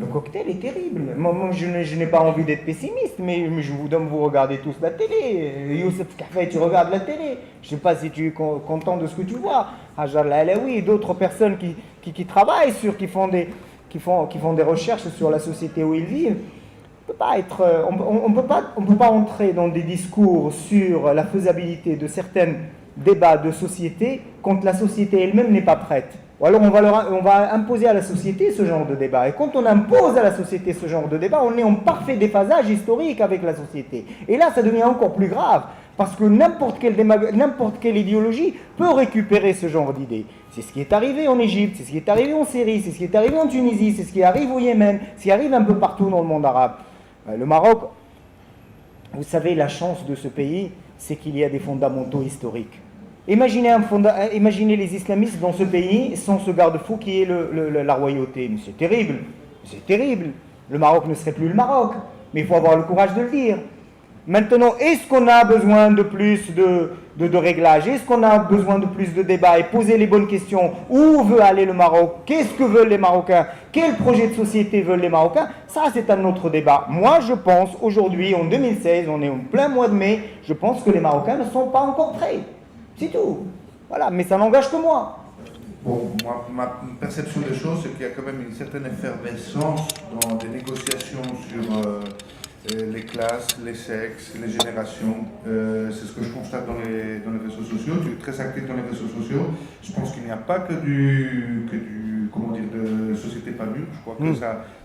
Le cocktail est terrible. Moi je n'ai pas envie d'être pessimiste, mais vous regardez tous la télé. Youssef Kafay, tu regardes la télé. Je ne sais pas si tu es content de ce que tu vois. Hajar Alaoui, d'autres personnes qui travaillent qui font des recherches sur la société où ils vivent. On peut pas entrer dans des discours sur la faisabilité de certains débats de société quand la société elle-même n'est pas prête. Ou alors on va imposer à la société ce genre de débat. Et quand on impose à la société ce genre de débat, on est en parfait déphasage historique avec la société. Et là, ça devient encore plus grave, parce que n'importe quelle idéologie peut récupérer ce genre d'idées. C'est ce qui est arrivé en Égypte, c'est ce qui est arrivé en Syrie, c'est ce qui est arrivé en Tunisie, c'est ce qui arrive au Yémen, ce qui arrive un peu partout dans le monde arabe. Le Maroc, vous savez, la chance de ce pays, c'est qu'il y a des fondamentaux historiques. Imaginez les islamistes dans ce pays sans ce garde-fou qui est la royauté. Mais c'est terrible, c'est terrible. Le Maroc ne serait plus le Maroc, mais il faut avoir le courage de le dire. Maintenant, est-ce qu'on a besoin de plus de réglages? Est-ce qu'on a besoin de plus de débats et poser les bonnes questions? Où veut aller le Maroc? Qu'est-ce que veulent les Marocains? Quel projet de société veulent les Marocains? Ça, c'est un autre débat. Moi, je pense, aujourd'hui, en 2016, on est en plein mois de mai, je pense que les Marocains ne sont pas encore prêts. C'est tout. Voilà, mais ça n'engage que moi. Bon, moi, ma perception des choses, c'est qu'il y a quand même une certaine effervescence dans des négociations sur les classes, les sexes, les générations. C'est ce que je constate dans les réseaux sociaux. Tu es très actif dans les réseaux sociaux. Je pense qu'il n'y a pas que du de société pas mûre. Je crois que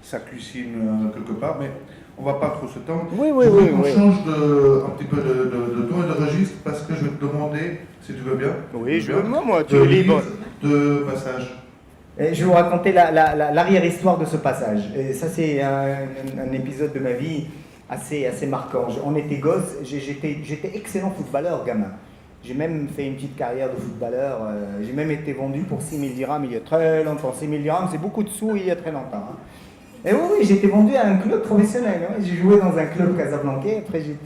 ça cuisine quelque part, mais on ne va pas trop se tendre. Oui. On change un petit peu de ton et de registre parce que je vais te demander, si tu veux bien. Oui, je veux, moi, tu es libre. De passage. Et je vais vous raconter l'arrière-histoire de ce passage. Et ça, c'est un épisode de ma vie assez marquant. On était gosses, j'étais excellent footballeur, gamin. J'ai même fait une petite carrière de footballeur. J'ai même été vendu pour 6 000 dirhams il y a très longtemps. 6 000 dirhams, c'est beaucoup de sous il y a très longtemps. Hein. Et oui, j'ai été vendu à un club professionnel. Hein. J'ai joué dans un club casablancais. Après, j'ai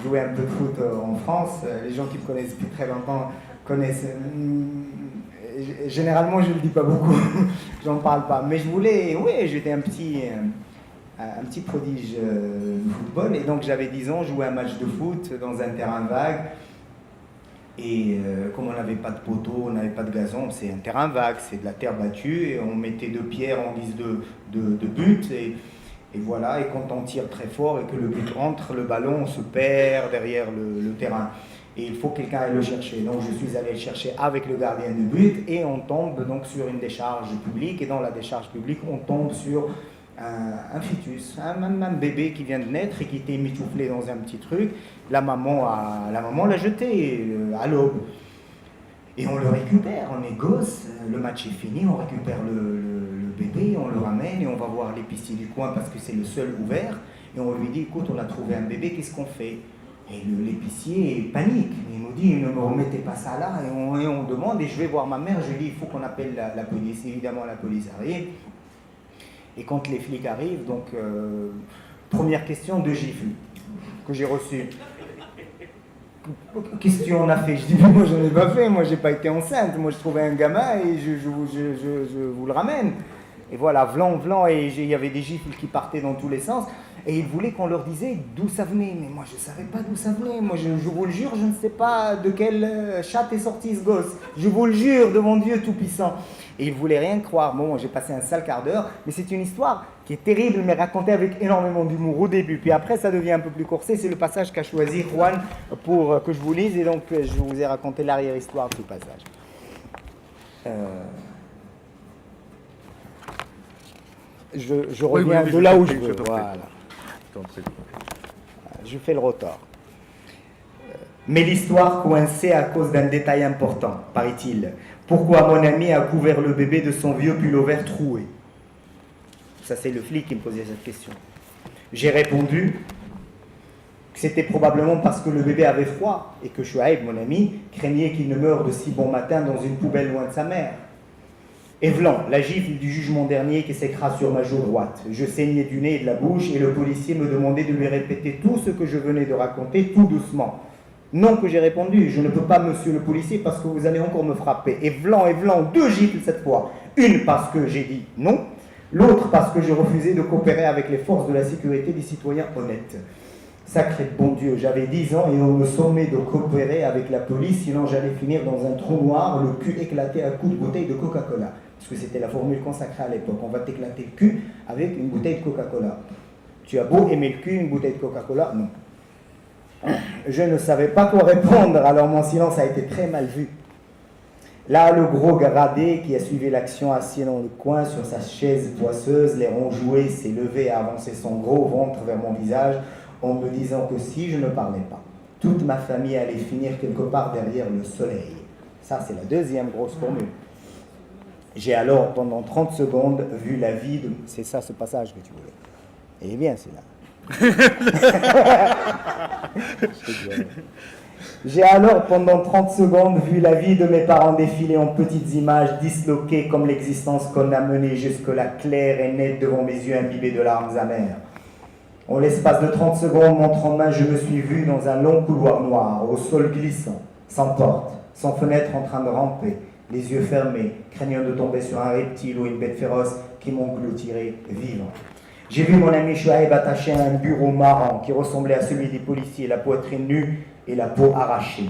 joué un peu de foot en France. Les gens qui me connaissent depuis très longtemps connaissent. Généralement, je ne le dis pas beaucoup. J'en parle pas. Mais j'étais un petit prodige de football. Et donc, j'avais 10 ans, je jouais un match de foot dans un terrain vague. Et comme on n'avait pas de poteau, on n'avait pas de gazon, c'est un terrain vague, c'est de la terre battue, et on mettait 2 pierres en guise de but, et voilà, et quand on tire très fort et que le but rentre, le ballon se perd derrière le terrain. Et il faut que quelqu'un aille le chercher. Donc je suis allé le chercher avec le gardien de but, et on tombe donc sur une décharge publique, et dans la décharge publique, on tombe sur un fœtus, un bébé qui vient de naître et qui était mitouflé dans un petit truc. La maman l'a jeté à l'aube. Et on le récupère, on est gosse, le match est fini, on récupère le bébé, on le ramène et on va voir l'épicier du coin parce que c'est le seul ouvert. Et on lui dit, écoute, on a trouvé un bébé, qu'est-ce qu'on fait? Et l'épicier panique, il nous dit, ne me remettez pas ça là. Et on demande, et je vais voir ma mère, je lui dis, il faut qu'on appelle la police. Évidemment, la police arrive. Et quand les flics arrivent, donc, première question, 2 gifles que j'ai reçues. Qu'est-ce que tu en as fait? Je dis, mais moi, je n'en ai pas fait, moi, j'ai pas été enceinte. Moi, je trouvais un gamin et je vous le ramène. Et voilà, vlan, et il y avait des gifles qui partaient dans tous les sens. Et ils voulaient qu'on leur disait d'où ça venait. Mais moi, je ne savais pas d'où ça venait. Moi, je vous le jure, je ne sais pas de quelle chatte est sorti ce gosse. Je vous le jure, devant Dieu Tout-Puissant. Et il ne voulait rien croire. Bon, j'ai passé un sale quart d'heure, mais c'est une histoire qui est terrible, mais racontée avec énormément d'humour au début. Puis après, ça devient un peu plus corsé. C'est le passage qu'a choisi Juan pour que je vous lise. Et donc, je vous ai raconté l'arrière-histoire de ce passage. Je reviens de là où je veux. Voilà. Je fais le rotor. Mais l'histoire coinçait à cause d'un détail important, paraît-il. Pourquoi mon ami a couvert le bébé de son vieux pull-over troué? Ça, c'est le flic qui me posait cette question. J'ai répondu que c'était probablement parce que le bébé avait froid et que Chouaib, mon ami, craignait qu'il ne meure de si bon matin dans une poubelle loin de sa mère. Et v'lan, la gifle du jugement dernier qui s'écrase sur ma joue droite. Je saignais du nez et de la bouche et le policier me demandait de lui répéter tout ce que je venais de raconter tout doucement. Non, que j'ai répondu, je ne peux pas, monsieur le policier, parce que vous allez encore me frapper. Et v'lan, 2 gifles cette fois. Une parce que j'ai dit non, l'autre parce que je refusais de coopérer avec les forces de la sécurité des citoyens honnêtes. Sacré bon Dieu, j'avais 10 ans et on me sommait de coopérer avec la police, sinon j'allais finir dans un trou noir, le cul éclaté à coups de bouteille de Coca-Cola. Parce que c'était la formule consacrée à l'époque. On va t'éclater le cul avec une bouteille de Coca-Cola. Tu as beau aimer le cul, une bouteille de Coca-Cola, non. Je ne savais pas quoi répondre, alors mon silence a été très mal vu. Là, le gros gradé qui a suivi l'action assis dans le coin sur sa chaise poisseuse, les ronds joués, s'est levé et a avancé son gros ventre vers mon visage en me disant que si je ne parlais pas, toute ma famille allait finir quelque part derrière le soleil. Ça, c'est la deuxième grosse formule. J'ai alors, pendant 30 secondes, vu la vie de... C'est ça, ce passage que tu voulais. Eh bien, c'est là. J'ai alors pendant 30 secondes vu la vie de mes parents défiler en petites images disloquées comme l'existence qu'on a menée jusque-là claire et nette devant mes yeux imbibés de larmes amères. En l'espace de 30 secondes, montre en main, je me suis vu dans un long couloir noir, au sol glissant, sans porte, sans fenêtre en train de ramper, les yeux fermés, craignant de tomber sur un reptile ou une bête féroce qui m'engloutirait vivant. J'ai vu mon ami Chouaib attaché à un bureau marrant qui ressemblait à celui des policiers, la poitrine nue et la peau arrachée.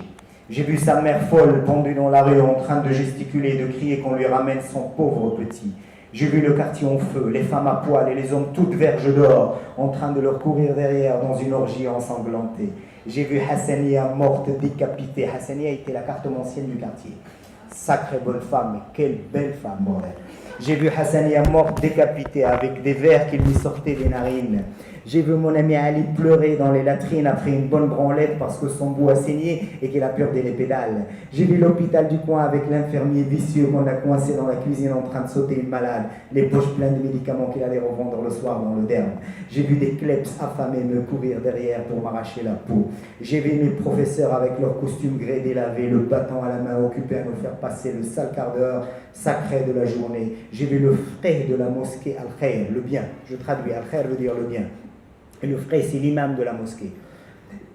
J'ai vu sa mère folle pendue dans la rue en train de gesticuler et de crier qu'on lui ramène son pauvre petit. J'ai vu le quartier en feu, les femmes à poil et les hommes toutes verges d'or en train de leur courir derrière dans une orgie ensanglantée. J'ai vu Hassania morte, décapitée. Hassania était la cartomancienne du quartier. Sacrée bonne femme, mais quelle belle femme, bordel. J'ai vu Hassania morte, décapitée, avec des vers qui lui sortaient des narines. J'ai vu mon ami Ali pleurer dans les latrines après une bonne branlette parce que son bout a saigné et qu'il a perdu les pédales. J'ai vu l'hôpital du coin avec l'infirmier vicieux qu'on a coincé dans la cuisine en train de sauter une malade, les poches pleines de médicaments qu'il allait revendre le soir dans le derme. J'ai vu des kleps affamés me courir derrière pour m'arracher la peau. J'ai vu mes professeurs avec leur costume gris délavé, le bâton à la main occupés à nous faire passer le sale quart d'heure sacré de la journée. J'ai vu le frère de la mosquée Al-Khair, le bien. Je traduis, Al-Khair veut dire le bien. Et le frère, c'est l'imam de la mosquée.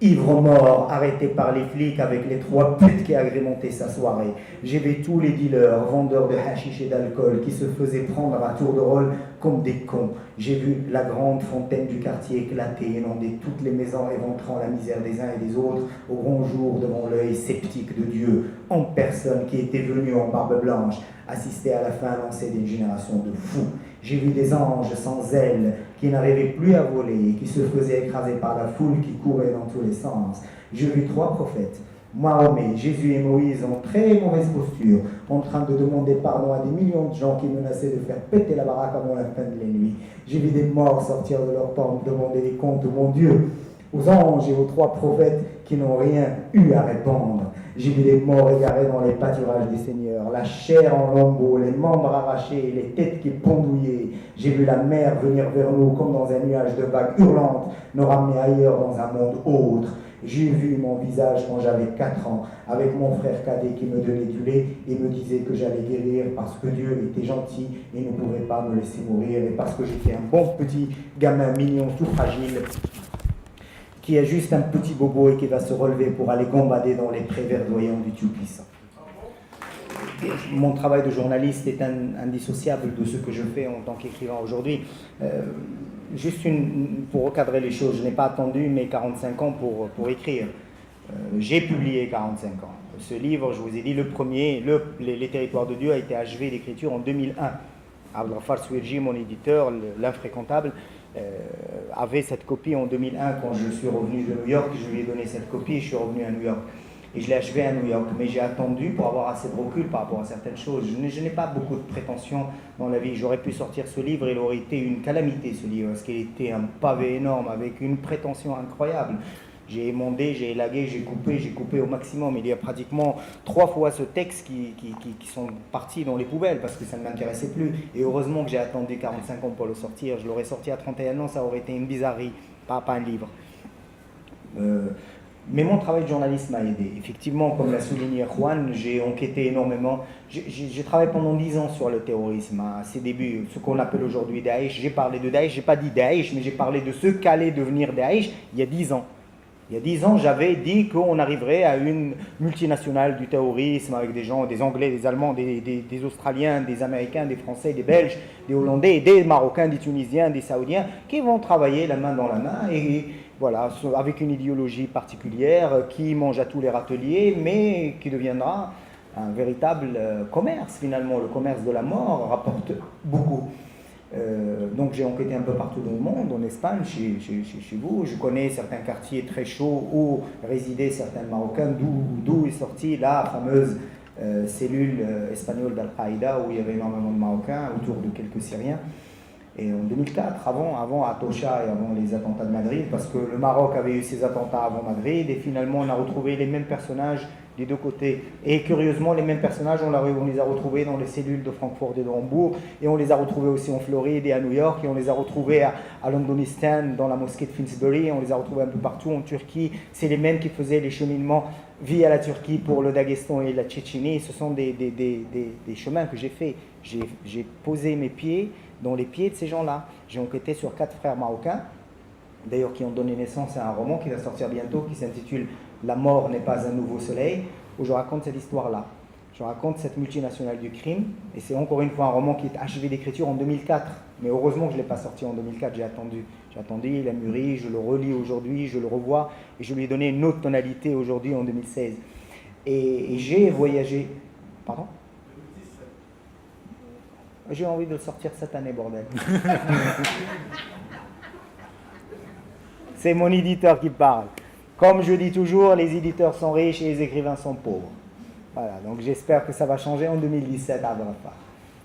Ivre mort, arrêté par les flics avec les 3 putes qui agrémentaient sa soirée. J'ai vu tous les dealers, vendeurs de hashish et d'alcool qui se faisaient prendre à tour de rôle comme des cons. J'ai vu la grande fontaine du quartier éclater, inonder toutes les maisons éventrant la misère des uns et des autres au grand jour devant l'œil sceptique de Dieu, en personne qui était venu en barbe blanche, assister à la fin lancée d'une génération de fous. J'ai vu des anges sans ailes qui n'arrivaient plus à voler et qui se faisaient écraser par la foule qui courait dans tous les sens. J'ai vu 3 prophètes, Mahomet, Jésus et Moïse en très mauvaise posture, en train de demander pardon à des millions de gens qui menaçaient de faire péter la baraque avant la fin de la nuit. J'ai vu des morts sortir de leur tombe, demander des comptes au bon Dieu, aux anges et aux 3 prophètes qui n'ont rien eu à répondre. J'ai vu les morts égarés dans les pâturages des seigneurs, la chair en lambeaux, les membres arrachés, les têtes qui pendouillaient. J'ai vu la mer venir vers nous comme dans un nuage de vagues hurlantes, nous ramener ailleurs dans un monde autre. J'ai vu mon visage quand j'avais 4 ans, avec mon frère cadet qui me donnait du lait et me disait que j'allais guérir parce que Dieu était gentil et ne pouvait pas me laisser mourir, et parce que j'étais un bon petit gamin mignon tout fragile, qui a juste un petit bobo et qui va se relever pour aller gambader dans les prés verdoyants du Tupuissant. Mon travail de journaliste est indissociable de ce que je fais en tant qu'écrivain aujourd'hui. Juste pour recadrer les choses, je n'ai pas attendu mes 45 ans pour écrire. J'ai publié 45 ans. ce livre, je vous ai dit, le premier, les territoires de Dieu, a été achevé d'écriture en 2001. Abdelghafar Souirji, mon éditeur, l'infréquentable, avait cette copie en 2001 quand je suis revenu de New York. Je lui ai donné cette copie et je suis revenu à New York. Et je l'ai achevé à New York, mais j'ai attendu pour avoir assez de recul par rapport à certaines choses. Je n'ai pas beaucoup de prétentions dans la vie. J'aurais pu sortir ce livre, il aurait été une calamité ce livre, parce qu'il était un pavé énorme avec une prétention incroyable. J'ai émondé, j'ai élagué, j'ai coupé au maximum. Il y a pratiquement 3 fois ce texte qui sont partis dans les poubelles parce que ça ne m'intéressait plus. Et heureusement que j'ai attendu 45 ans pour le sortir. Je l'aurais sorti à 31 ans, ça aurait été une bizarrerie, pas un livre. Mais mon travail de journaliste m'a aidé. Effectivement, comme l'a souligné Juan, j'ai enquêté énormément. J'ai travaillé pendant 10 ans sur le terrorisme, à ses débuts, ce qu'on appelle aujourd'hui Daesh. J'ai parlé de Daesh, j'ai pas dit Daesh, mais j'ai parlé de ce qu'allait devenir Daesh il y a 10 ans. Il y a 10 ans, j'avais dit qu'on arriverait à une multinationale du terrorisme avec des gens, des Anglais, des Allemands, des Australiens, des Américains, des Français, des Belges, des Hollandais, des Marocains, des Tunisiens, des Saoudiens, qui vont travailler la main dans la main et voilà, avec une idéologie particulière qui mange à tous les râteliers, mais qui deviendra un véritable commerce finalement. Le commerce de la mort rapporte beaucoup. Donc j'ai enquêté un peu partout dans le monde, en Espagne, chez vous. Je connais certains quartiers très chauds où résidaient certains Marocains, d'où est sortie la fameuse cellule espagnole d'Al-Qaïda où il y avait énormément de Marocains autour de quelques Syriens. Et en 2004, avant Atocha et avant les attentats de Madrid, parce que le Maroc avait eu ses attentats avant Madrid, et finalement on a retrouvé les mêmes personnages des deux côtés. Et curieusement, les mêmes personnages, on les a retrouvés dans les cellules de Francfort et de Hambourg, et on les a retrouvés aussi en Floride et à New York, et on les a retrouvés à Londonistan, dans la mosquée de Finsbury, et on les a retrouvés un peu partout en Turquie. C'est les mêmes qui faisaient les cheminements via la Turquie pour le Daghestan et la Tchétchénie. Ce sont des chemins que j'ai faits. J'ai posé mes pieds dans les pieds de ces gens-là. J'ai enquêté sur 4 frères marocains, d'ailleurs qui ont donné naissance à un roman qui va sortir bientôt, qui s'intitule « La mort n'est pas un nouveau soleil », où je raconte cette histoire-là. Je raconte cette multinationale du crime, et c'est encore une fois un roman qui est achevé d'écriture en 2004. Mais heureusement que je ne l'ai pas sorti en 2004, j'ai attendu. J'ai attendu, il a mûri, je le relis aujourd'hui, je le revois, et je lui ai donné une autre tonalité aujourd'hui en 2016. Et j'ai voyagé... Pardon ? J'ai envie de le sortir cette année, bordel. C'est mon éditeur qui parle. Comme je dis toujours, les éditeurs sont riches et les écrivains sont pauvres. Voilà, donc j'espère que ça va changer en 2017 à Abdelghafar.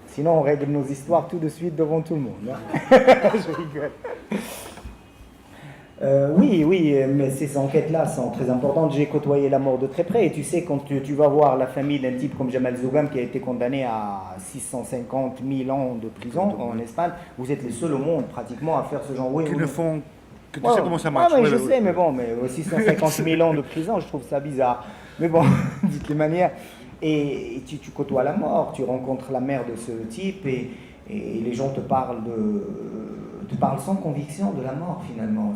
Sinon, on règle nos histoires tout de suite devant tout le monde. Hein. Je rigole. Oui, mais ces enquêtes-là sont très importantes. J'ai côtoyé la mort de très près. Et tu sais, quand tu vas voir la famille d'un type comme Jamal Zougam qui a été condamné à 650 000 ans de prison en Espagne, vous êtes les seuls au monde pratiquement à faire ce genre. Oui, Qui le font. Que tu sais comment ça marche. Je sais, mais bon, 650 000 ans de prison, je trouve ça bizarre. Mais bon, de toutes les manières. Et tu côtoies la mort, tu rencontres la mère de ce type et les gens te parlent sans conviction de la mort finalement.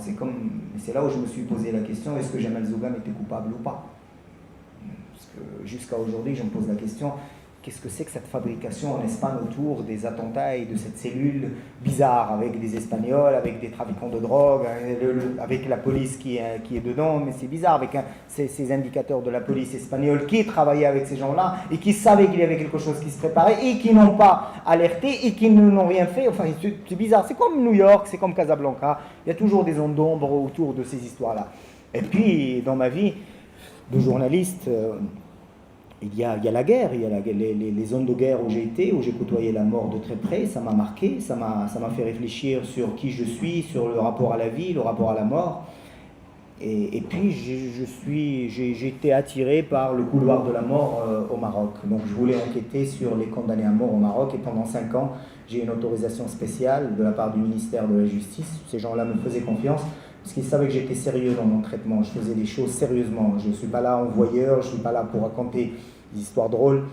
C'est là où je me suis posé la question, est-ce que Jamal Zougam était coupable ou pas? Parce que jusqu'à aujourd'hui, je me pose la question, qu'est-ce que c'est que cette fabrication en Espagne autour des attentats et de cette cellule bizarre avec des Espagnols, avec des trafiquants de drogue, avec la police qui est dedans, mais c'est bizarre avec ces indicateurs de la police espagnole qui travaillaient avec ces gens-là et qui savaient qu'il y avait quelque chose qui se préparait et qui n'ont pas alerté et qui n'ont rien fait. Enfin, c'est bizarre. C'est comme New York, c'est comme Casablanca. Il y a toujours des ondes d'ombre autour de ces histoires-là. Et puis, dans ma vie de journaliste... Il y a la guerre, il y a les zones de guerre où j'ai été, où j'ai côtoyé la mort de très près, ça m'a marqué, ça m'a fait réfléchir sur qui je suis, sur le rapport à la vie, le rapport à la mort. Et puis j'ai été attiré par le couloir de la mort au Maroc. Donc je voulais enquêter sur les condamnés à mort au Maroc et pendant 5 ans, j'ai eu une autorisation spéciale de la part du ministère de la Justice. Ces gens-là me faisaient confiance. Parce qu'ils savaient que j'étais sérieux dans mon traitement, je faisais les choses sérieusement. Je ne suis pas là en voyeur, je ne suis pas là pour raconter des histoires drôles.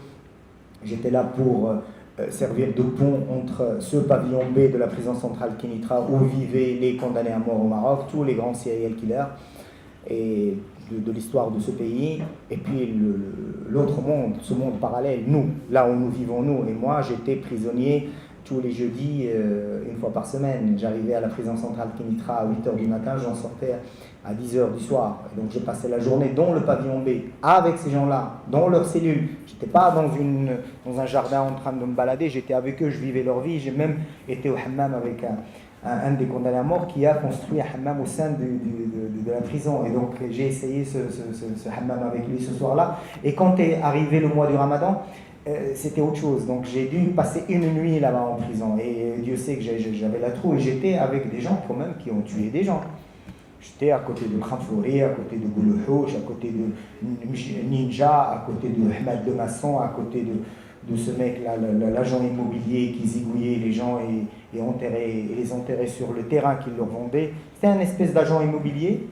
J'étais là pour servir de pont entre ce pavillon B de la prison centrale Kenitra où vivaient les condamnés à mort au Maroc, tous les grands serial killers, et de l'histoire de ce pays, et puis l'autre monde, ce monde parallèle, nous, là où nous vivons nous. Et moi, j'étais prisonnier tous les jeudis, une fois par semaine. J'arrivais à la prison centrale Kénitra à 8h du matin, j'en sortais à 10h du soir. Et donc je passais la journée dans le pavillon B, avec ces gens-là, dans leur cellule. Je n'étais pas dans un jardin en train de me balader, j'étais avec eux, je vivais leur vie. J'ai même été au hammam avec un des condamnés à mort qui a construit un hammam au sein de la prison. Et donc j'ai essayé ce hammam avec lui ce soir-là. Et quand est arrivé le mois du Ramadan, c'était autre chose. Donc j'ai dû passer une nuit là-bas en prison. Et Dieu sait que j'avais la trouille. Et j'étais avec des gens quand même qui ont tué des gens. J'étais à côté de Khamfouri, à côté de Goulouhouch, à côté de Ninja, à côté de Ahmed de Masson, à côté de ce mec-là, l'agent immobilier qui zigouillait les gens et les enterrait sur le terrain qu'il leur vendait. C'était un espèce d'agent immobilier.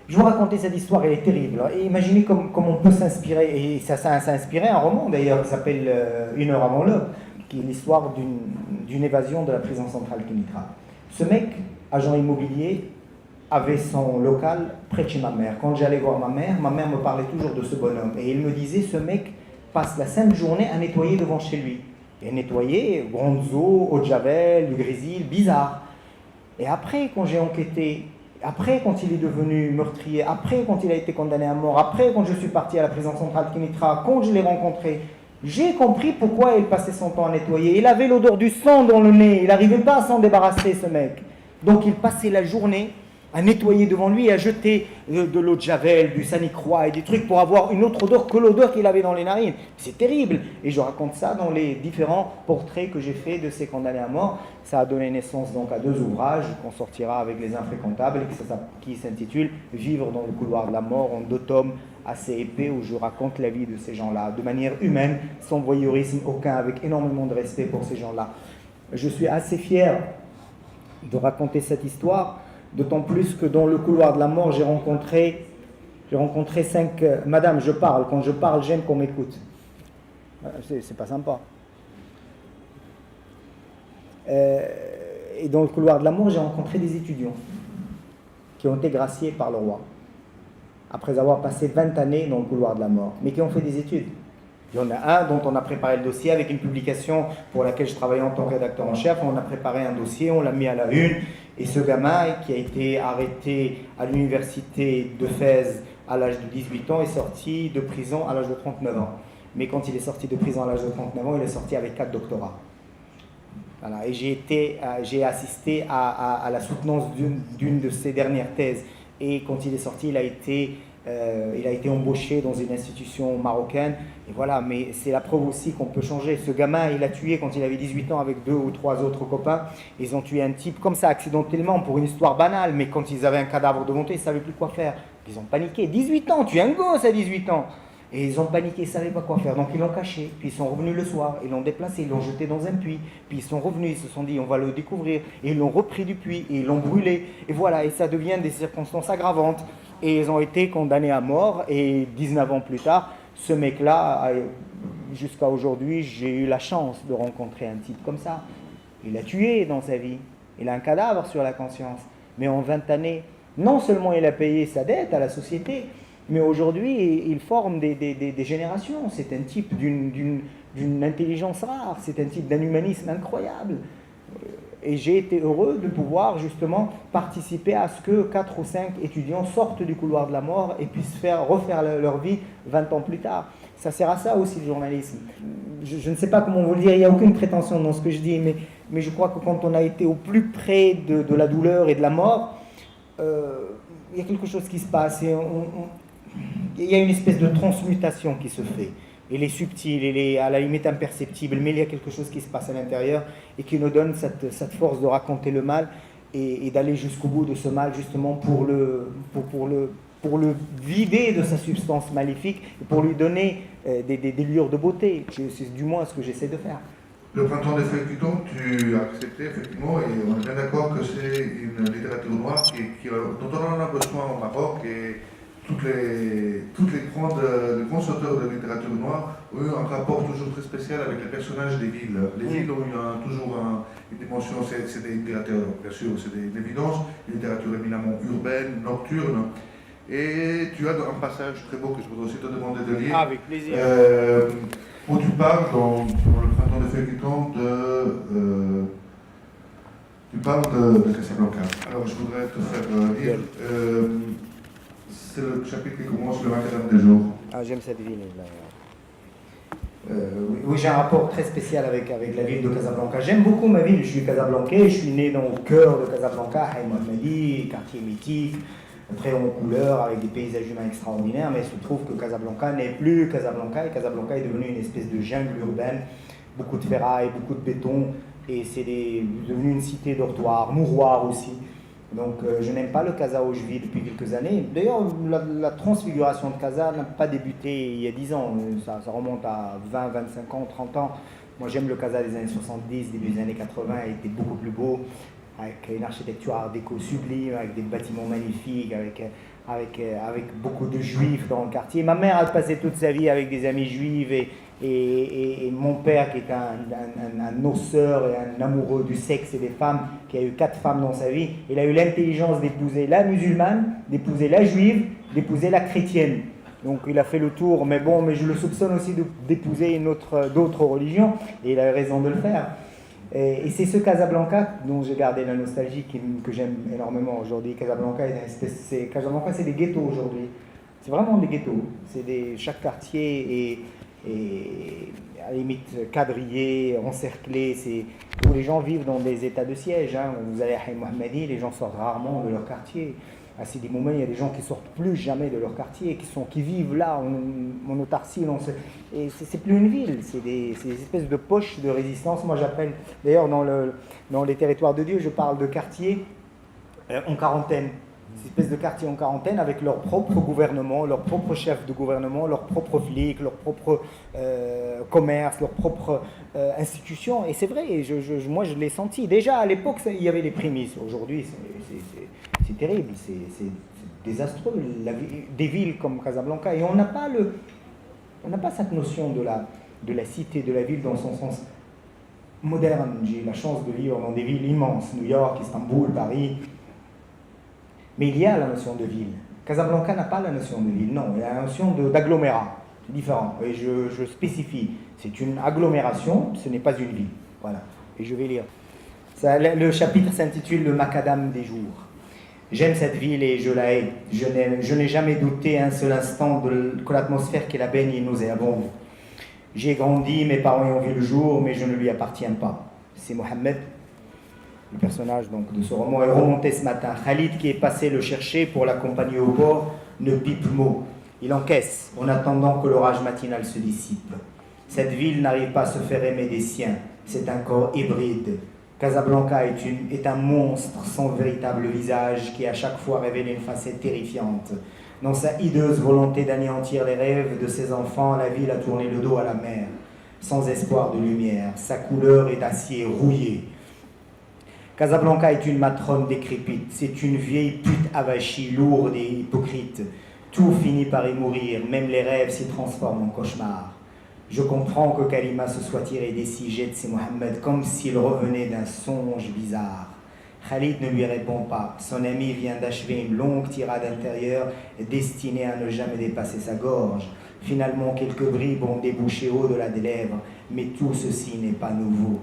Je vous racontais cette histoire, elle est terrible. Et imaginez comme on peut s'inspirer, et ça a inspiré un roman d'ailleurs qui s'appelle Une heure avant l'aube, qui est l'histoire d'une évasion de la prison centrale Kénitra. Ce mec, agent immobilier, avait son local près de chez ma mère. Quand j'allais voir ma mère me parlait toujours de ce bonhomme. Et il me disait, ce mec passe la sainte journée à nettoyer devant chez lui. Et nettoyer, grandes eaux, eau de javel, du grésil, bizarre. Et après, quand j'ai enquêté, après quand il est devenu meurtrier, après quand il a été condamné à mort, après quand je suis parti à la prison centrale Kénitra, quand je l'ai rencontré, j'ai compris pourquoi il passait son temps à nettoyer. Il avait l'odeur du sang dans le nez, il n'arrivait pas à s'en débarrasser, ce mec. Donc il passait la journée à nettoyer devant lui et à jeter de l'eau de javel, du sanicroix et des trucs pour avoir une autre odeur que l'odeur qu'il avait dans les narines. C'est terrible. Et je raconte ça dans les différents portraits que j'ai faits de ces condamnés à mort. Ça a donné naissance donc à 2 ouvrages qu'on sortira avec les infréquentables qui s'intitulent « Vivre dans le couloir de la mort » en 2 tomes assez épais où je raconte la vie de ces gens-là de manière humaine, sans voyeurisme aucun, avec énormément de respect pour ces gens-là. Je suis assez fier de raconter cette histoire. D'autant plus que dans le couloir de la mort, j'ai rencontré 5... Madame, je parle. Quand je parle, j'aime qu'on m'écoute. C'est pas sympa. Et dans le couloir de la mort, j'ai rencontré des étudiants qui ont été graciés par le roi. Après avoir passé 20 années dans le couloir de la mort, mais qui ont fait des études. Il y en a un dont on a préparé le dossier avec une publication pour laquelle je travaillais en tant que rédacteur en chef. On a préparé un dossier, on l'a mis à la une. Et ce gamin qui a été arrêté à l'université de Fès à l'âge de 18 ans est sorti de prison à l'âge de 39 ans. Mais quand il est sorti de prison à l'âge de 39 ans, il est sorti avec 4 doctorats. Voilà. Et j'ai assisté à la soutenance d'une de ses dernières thèses. Et quand il est sorti, il a été embauché dans une institution marocaine. Et voilà, mais c'est la preuve aussi qu'on peut changer. Ce gamin, il a tué quand il avait 18 ans avec 2 ou 3 autres copains. Ils ont tué un type comme ça, accidentellement, pour une histoire banale. Mais quand ils avaient un cadavre devant eux, ils ne savaient plus quoi faire. Ils ont paniqué. 18 ans, tu es un gosse à 18 ans. Et ils ont paniqué, ils ne savaient pas quoi faire. Donc ils l'ont caché. Puis ils sont revenus le soir. Ils l'ont déplacé, ils l'ont jeté dans un puits. Puis ils sont revenus, ils se sont dit, on va le découvrir. Et ils l'ont repris du puits et ils l'ont brûlé. Et voilà, et ça devient des circonstances aggravantes. Et ils ont été condamnés à mort. Et 19 ans plus tard, ce mec-là, jusqu'à aujourd'hui, j'ai eu la chance de rencontrer un type comme ça. Il a tué dans sa vie. Il a un cadavre sur la conscience. Mais en 20 années, non seulement il a payé sa dette à la société, mais aujourd'hui, il forme des générations. C'est un type d'une intelligence rare. C'est un type d'un humanisme incroyable. Et j'ai été heureux de pouvoir justement participer à ce que 4 ou 5 étudiants sortent du couloir de la mort et puissent refaire leur vie 20 ans plus tard. Ça sert à ça aussi le journalisme. Je ne sais pas comment vous le dire, il n'y a aucune prétention dans ce que je dis, mais je crois que quand on a été au plus près de la douleur et de la mort, il y a quelque chose qui se passe. Et il y a une espèce de transmutation qui se fait. Elle est subtile, elle est à la limite imperceptible, mais il y a quelque chose qui se passe à l'intérieur et qui nous donne cette force de raconter le mal et d'aller jusqu'au bout de ce mal, justement pour le vider de sa substance maléfique et pour lui donner des lueurs de beauté. C'est du moins ce que j'essaie de faire. Le printemps des feuilles du temps, tu as accepté effectivement, et on est bien d'accord que c'est une littérature noire dont on en a besoin au Maroc, et toutes les grands auteurs de littérature noire ont eu un rapport toujours très spécial avec les personnages des villes. Les villes ont eu toujours une dimension, c'est des littératures, bien sûr, c'est des évidences, une littérature éminemment urbaine, nocturne. Et tu as un passage très beau que je voudrais aussi te demander de lire. Avec plaisir. où tu parles dans le printemps des feuilletons tu parles de Casablanca. Alors je voudrais te faire lire. C'est le chapitre qui commence le macadam des jours. Ah, j'aime cette ville. Oui, j'ai un rapport très spécial avec la ville de Casablanca. J'aime beaucoup ma ville, je suis casablancais, je suis né dans le cœur de Casablanca, Haï Mohammadi, quartier mythique, très en couleur, avec des paysages humains extraordinaires, mais il se trouve que Casablanca n'est plus Casablanca, et Casablanca est devenu une espèce de jungle urbaine, beaucoup de ferraille, beaucoup de béton, et c'est devenu une cité dortoir, mouroir aussi. Donc je n'aime pas le Casa où je vis depuis quelques années. D'ailleurs, la transfiguration de Casa n'a pas débuté il y a 10 ans, ça remonte à 20, 25 ans, 30 ans. Moi j'aime le Casa des années 70, début des années 80, il était beaucoup plus beau, avec une architecture art déco sublime, avec des bâtiments magnifiques, avec beaucoup de juifs dans le quartier. Ma mère a passé toute sa vie avec des amis juifs et mon père qui est un osseur et un amoureux du sexe et des femmes, qui a eu 4 femmes dans sa vie, il a eu l'intelligence d'épouser la musulmane, d'épouser la juive, d'épouser la chrétienne. Donc il a fait le tour, mais je le soupçonne aussi d'épouser d'autres religions, et il a eu raison de le faire. Et c'est ce Casablanca dont j'ai gardé la nostalgie que j'aime énormément aujourd'hui. Casablanca, c'est des ghettos aujourd'hui. C'est vraiment des ghettos. Chaque quartier est à la limite quadrillé, encerclé. Où les gens vivent dans des états de siège. Hein. Vous allez à Haï Mohammadi, les gens sortent rarement de leur quartier. À Sidi Boumène, il y a des gens qui sortent plus jamais de leur quartier, qui vivent là en autarcie. Et c'est plus une ville, c'est des espèces de poches de résistance. Moi j'appelle, d'ailleurs dans les territoires de Dieu, je parle de quartiers en quarantaine. Ces espèces de quartiers en quarantaine avec leur propre gouvernement, leur propre chef de gouvernement, leur propre flic, leur propre commerce, leur propre institution. Et c'est vrai, moi je l'ai senti. Déjà à l'époque, il y avait les prémices. Aujourd'hui, c'est terrible, c'est désastreux. Des villes comme Casablanca. Et on n'a pas cette notion de la cité, de la ville dans son sens moderne. J'ai la chance de vivre dans des villes immenses, New York, Istanbul, Paris. Mais il y a la notion de ville. Casablanca n'a pas la notion de ville, non, il y a la notion d'agglomérat. C'est différent, et je spécifie. C'est une agglomération, ce n'est pas une ville. Voilà, et je vais lire. Le chapitre s'intitule « Le macadam des jours ». J'aime cette ville et je la hais. Je n'ai jamais douté un seul instant que l'atmosphère qui la baigne est nauséabonde. J'ai grandi, mes parents y ont vu le jour, mais je ne lui appartiens pas. C'est Mohamed. Le personnage donc, de ce roman est remonté ce matin. Khalid, qui est passé le chercher pour l'accompagner au port, ne pipe mot. Il encaisse en attendant que l'orage matinal se dissipe. Cette ville n'arrive pas à se faire aimer des siens. C'est un corps hybride. Casablanca est un monstre sans véritable visage qui à chaque fois révèle une facette terrifiante. Dans sa hideuse volonté d'anéantir les rêves de ses enfants, la ville a tourné le dos à la mer, sans espoir de lumière. Sa couleur est d'acier rouillé. Casablanca est une matrone décrépite, c'est une vieille pute avachie, lourde et hypocrite. Tout finit par y mourir, même les rêves s'y transforment en cauchemars. Je comprends que Kalima se soit tiré des sujets de ses Mohamed comme s'il revenait d'un songe bizarre. Khalid ne lui répond pas. Son ami vient d'achever une longue tirade intérieure destinée à ne jamais dépasser sa gorge. Finalement, quelques bribes ont débouché au-delà des lèvres, mais tout ceci n'est pas nouveau.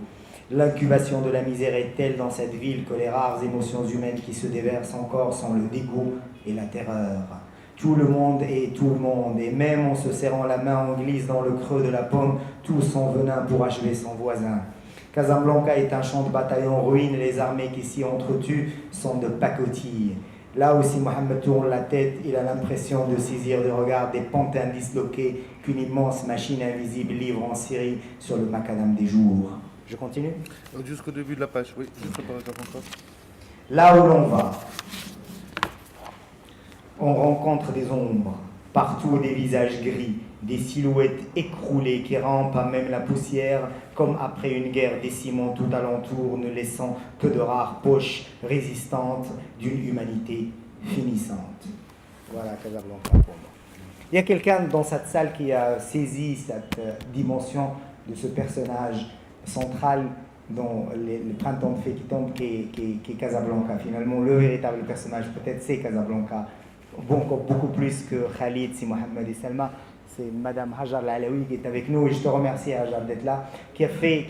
L'incubation de la misère est telle dans cette ville que les rares émotions humaines qui se déversent encore sont le dégoût et la terreur. Tout le monde est tout le monde, et même en se serrant la main, on glisse dans le creux de la paume tout son venin pour achever son voisin. Casablanca est un champ de bataille en ruine, les armées qui s'y entretuent sont de pacotilles. Là où si Mohamed tourne la tête, il a l'impression de saisir du regard des pantins disloqués qu'une immense machine invisible livre en Syrie sur le macadam des jours. Je continue ? Jusqu'au début de la page, oui, juste le paragraphe encore. Là où l'on va, on rencontre des ombres, partout des visages gris, des silhouettes écroulées qui rampent à même la poussière, comme après une guerre décimant tout alentour, ne laissant que de rares poches résistantes d'une humanité finissante. Voilà Casablanca pour moi. Il y a quelqu'un dans cette salle qui a saisi cette dimension de ce personnage central dans le printemps de fées qui tombe, qui est Casablanca. Finalement, le véritable personnage, peut-être, c'est Casablanca. Beaucoup plus que Khalid, si Mohamed et Salma, c'est Madame Hajar Alaoui qui est avec nous, et je te remercie Hajar d'être là, qui a fait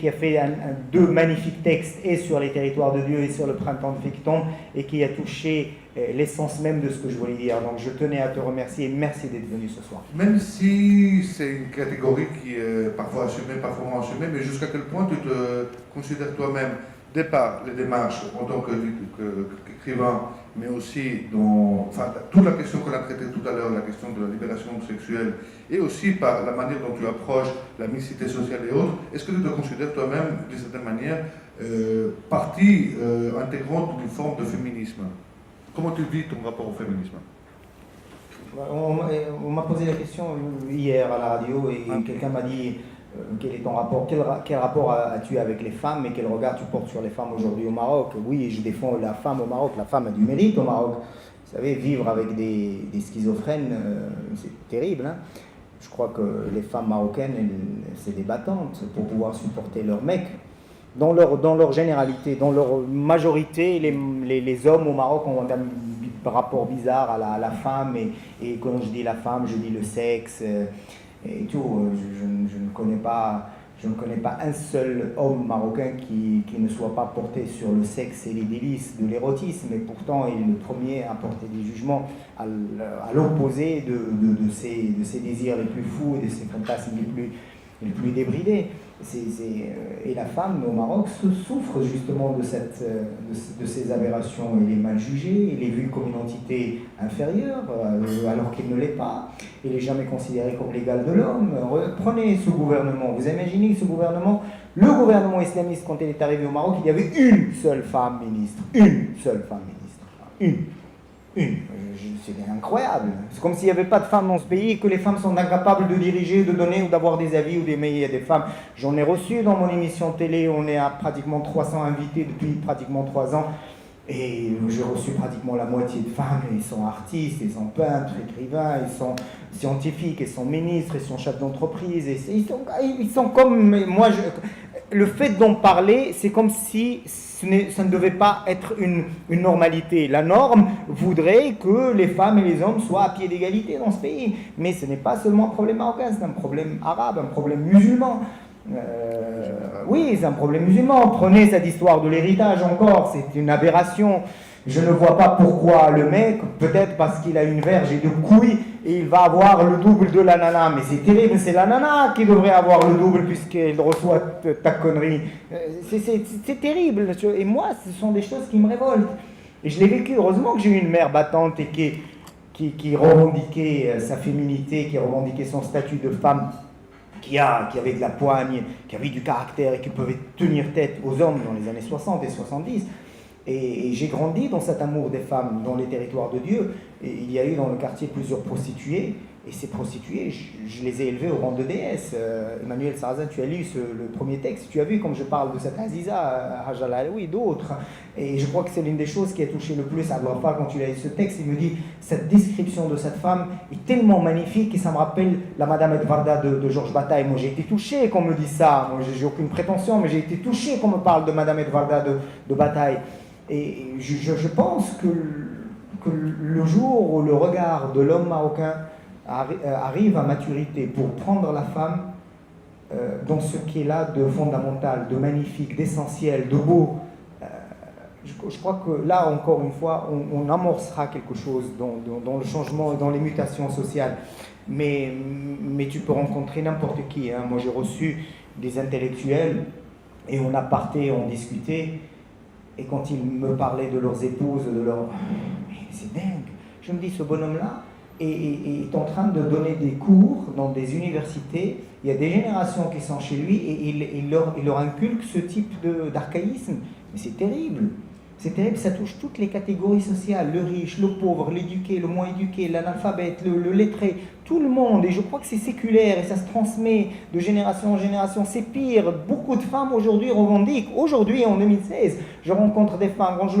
deux magnifiques textes, et sur les territoires de Dieu et sur le printemps de Ficton, et qui a touché l'essence même de ce que je voulais dire. Donc je tenais à te remercier et merci d'être venu ce soir. Même si c'est une catégorie qui est parfois assumée, parfois moins assumée, mais jusqu'à quel point tu te considères toi-même, dès par les démarches en tant qu'écrivain, mais aussi dans toute la question qu'on a traitée tout à l'heure, la question de la libération sexuelle, et aussi par la manière dont tu approches la mixité sociale et autres, est-ce que tu te considères toi-même, d'une certaine manière, partie intégrante d'une forme de féminisme? Comment tu vis ton rapport au féminisme? On m'a posé la question hier à la radio, et quelqu'un m'a dit quel est ton rapport, quel rapport as-tu avec les femmes et quel regard tu portes sur les femmes aujourd'hui au Maroc? Oui, je défends la femme au Maroc, la femme a du mérite au Maroc. Vous savez, vivre avec des schizophrènes, c'est terrible, hein. Je crois que les femmes marocaines, c'est des battantes pour pouvoir supporter leurs mecs. Dans leur généralité, dans leur majorité, les hommes au Maroc ont un rapport bizarre à la femme, et quand je dis la femme, je dis le sexe et tout. Je ne connais pas un seul homme marocain qui ne soit pas porté sur le sexe et les délices de l'érotisme, et pourtant il est le premier à porter des jugements à l'opposé de ses désirs les plus fous et de ses fantasmes les plus débridés. Et la femme au Maroc souffre justement de ces aberrations. Elle est mal jugée, elle est vue comme une entité inférieure, alors qu'elle ne l'est pas. Elle n'est jamais considérée comme l'égale de l'homme. Prenez ce gouvernement, vous imaginez ce gouvernement, le gouvernement islamiste, quand il est arrivé au Maroc, il y avait une seule femme ministre. Une. C'est incroyable. C'est comme s'il n'y avait pas de femmes dans ce pays et que les femmes sont incapables de diriger, de donner ou d'avoir des avis ou d'aimer des femmes. J'en ai reçu dans mon émission télé, on est à pratiquement 300 invités depuis pratiquement 3 ans. Et j'ai reçu pratiquement la moitié de femmes. Ils sont artistes, ils sont peintres, écrivains, ils sont scientifiques, ils sont ministres, ils sont chefs d'entreprise. Ils sont comme moi. Le fait d'en parler, c'est comme si ça ne devait pas être une normalité. La norme voudrait que les femmes et les hommes soient à pied d'égalité dans ce pays. Mais ce n'est pas seulement un problème marocain, c'est un problème arabe, un problème musulman. Oui, c'est un problème musulman. Prenez cette histoire de l'héritage encore, c'est une aberration. Je ne vois pas pourquoi le mec, peut-être parce qu'il a une verge et de couilles, et il va avoir le double de la nana. Mais c'est terrible, c'est la nana qui devrait avoir le double puisqu'elle reçoit ta connerie. C'est terrible. Et moi, ce sont des choses qui me révoltent. Et je l'ai vécu. Heureusement que j'ai eu une mère battante et qui revendiquait sa féminité, qui revendiquait son statut de femme, qui avait de la poigne, qui avait du caractère et qui pouvait tenir tête aux hommes dans les années 60 et 70. Et j'ai grandi dans cet amour des femmes, dans les territoires de Dieu. Et il y a eu dans le quartier plusieurs prostituées. Et ces prostituées, je les ai élevées au rang de déesses. Emmanuel Sarrazin, tu as lu le premier texte. Tu as vu comme je parle de cette Aziza, Hajar Alaoui, d'autres. Et je crois que c'est l'une des choses qui a touché le plus à Abdelrahman quand il a lu ce texte. Il me dit, cette description de cette femme est tellement magnifique et ça me rappelle la Madame Edvarda de Georges Bataille. Moi, j'ai été touché qu'on me dise ça. Moi, j'ai aucune prétention, mais j'ai été touché qu'on me parle de Madame Edvarda de Bataille. Et je pense que le jour où le regard de l'homme marocain arrive à maturité pour prendre la femme dans ce qui est là de fondamental, de magnifique, d'essentiel, de beau, je crois que là, encore une fois, on amorcera quelque chose dans le changement et dans les mutations sociales. Mais tu peux rencontrer n'importe qui, hein. Moi, j'ai reçu des intellectuels et on a parté, on discutait. Et quand ils me parlaient de leurs épouses, mais c'est dingue. Je me dis, ce bonhomme-là est en train de donner des cours dans des universités. Il y a des générations qui sont chez lui et il leur inculque ce type d'archaïsme. Mais c'est terrible. C'est terrible, ça touche toutes les catégories sociales, le riche, le pauvre, l'éduqué, le moins éduqué, l'analphabète, le lettré, tout le monde. Et je crois que c'est séculaire et ça se transmet de génération en génération. C'est pire. Beaucoup de femmes aujourd'hui revendiquent. Aujourd'hui, en 2016, je rencontre des femmes, quand je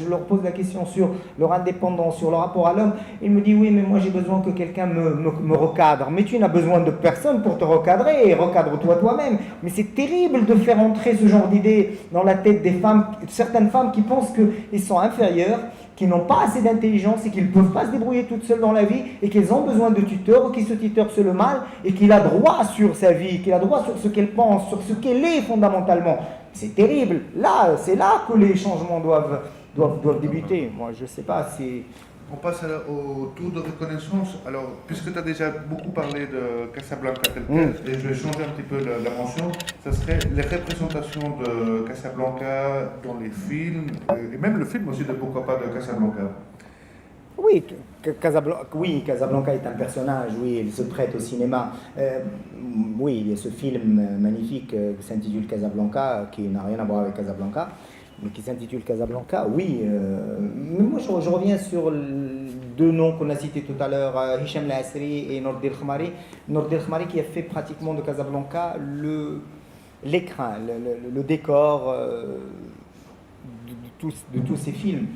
leur pose la question sur leur indépendance, sur leur rapport à l'homme, ils me disent, oui, mais moi j'ai besoin que quelqu'un me recadre. Mais tu n'as besoin de personne pour te recadrer. Recadre-toi toi-même. Mais c'est terrible de faire entrer ce genre d'idée dans la tête des femmes, certaines femmes qui pensent qu'ils sont inférieurs qui n'ont pas assez d'intelligence et qui ne peuvent pas se débrouiller toutes seules dans la vie et qu'elles ont besoin de tuteurs, ou qui ce tuteur c'est le mal et qu'il a droit sur sa vie, qu'il a droit sur ce qu'elle pense, sur ce qu'elle est fondamentalement. C'est terrible. Là, c'est là que les changements doivent débuter. Moi, je ne sais pas si... On passe au tour de reconnaissance. Alors, puisque tu as déjà beaucoup parlé de Casablanca tel quel, et je vais changer un petit peu la mention, ce serait les représentations de Casablanca dans les films, et même le film aussi de pourquoi pas de Casablanca. Oui, Casablanca est un personnage, oui, il se prête au cinéma. Oui, il y a ce film magnifique qui s'intitule Casablanca, qui n'a rien à voir avec Casablanca, mais qui s'intitule Casablanca, oui. Mais moi, je reviens sur deux noms qu'on a cités tout à l'heure, Hicham Laasri et Nordi El Khmari. Nordi El Khmari qui a fait pratiquement de Casablanca l'écrin, le décor de tous ces films.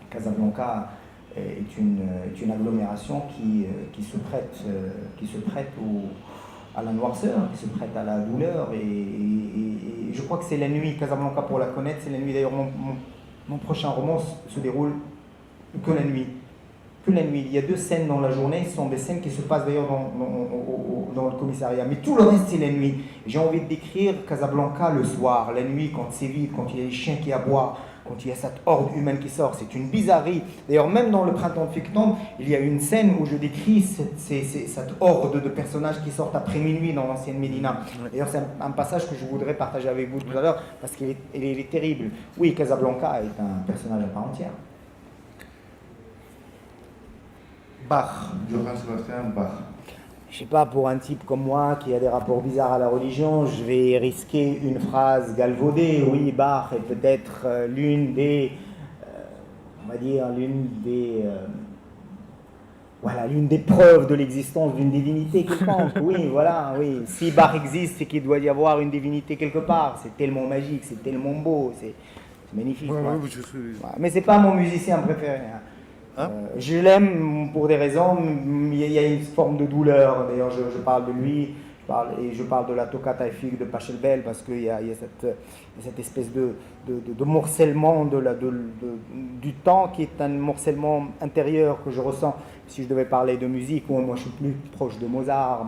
Casablanca est une agglomération qui se prête à la noirceur, qui se prête à la douleur. Et je crois que c'est la nuit, Casablanca pour la connaître, c'est la nuit. D'ailleurs, mon prochain roman se déroule que la nuit. Que la nuit. Il y a 2 scènes dans la journée, ce sont des scènes qui se passent d'ailleurs dans le commissariat. Mais tout le reste, c'est la nuit. J'ai envie de décrire Casablanca le soir, la nuit, quand c'est vide, quand il y a les chiens qui aboient, quand il y a cette horde humaine qui sort. C'est une bizarrerie. D'ailleurs, même dans le printemps de Ficton, il y a une scène où je décris cette horde de personnages qui sortent après minuit dans l'ancienne Médina. D'ailleurs, c'est un passage que je voudrais partager avec vous tout à l'heure, parce qu'il est terrible. Oui, Casablanca est un personnage à part entière. Bach, Johann Sebastian Bach. Je sais pas, pour un type comme moi qui a des rapports bizarres à la religion, je vais risquer une phrase galvaudée. Oui, Bach est peut-être l'une des preuves de l'existence d'une divinité quelconque. Oui, voilà, oui. Si Bach existe, c'est qu'il doit y avoir une divinité quelque part. C'est tellement magique, c'est tellement beau, c'est magnifique. Ouais, ouais. ouais. Mais c'est pas mon musicien préféré. Hein? Je l'aime pour des raisons, il y a une forme de douleur. D'ailleurs, je parle de lui, je parle de la toccata effigie de Pachelbel, parce qu'il y a cette espèce de morcellement du temps qui est un morcellement intérieur que je ressens. Si je devais parler de musique, moi je suis plus proche de Mozart.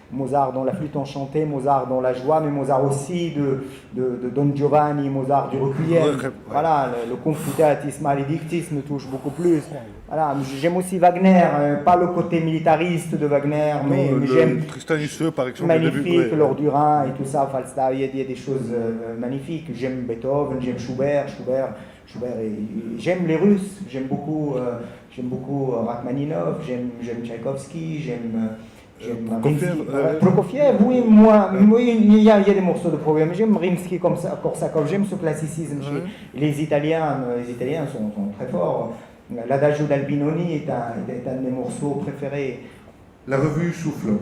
Mozart dans la flûte enchantée, Mozart dans la joie, mais Mozart aussi de Don Giovanni, Mozart du Requiem. Voilà, le Confutatis Maledictis me touche beaucoup plus. Voilà, j'aime aussi Wagner, pas le côté militariste de Wagner, mais j'aime Tristan et Isolde, par exemple. magnifique, L'Or du Rhin et tout ça, Falstaff, il y a des choses magnifiques. J'aime Beethoven, j'aime Schubert, j'aime les Russes, j'aime beaucoup Rachmaninov, j'aime Tchaïkovski, j'aime Prokofiev, oui, il y a des morceaux de Prokofiev, j'aime Rimsky comme ça, Korsakov, j'aime ce classicisme chez les Italiens sont très forts. L'Adagio d'Albinoni est un de mes morceaux préférés. La revue Souffle.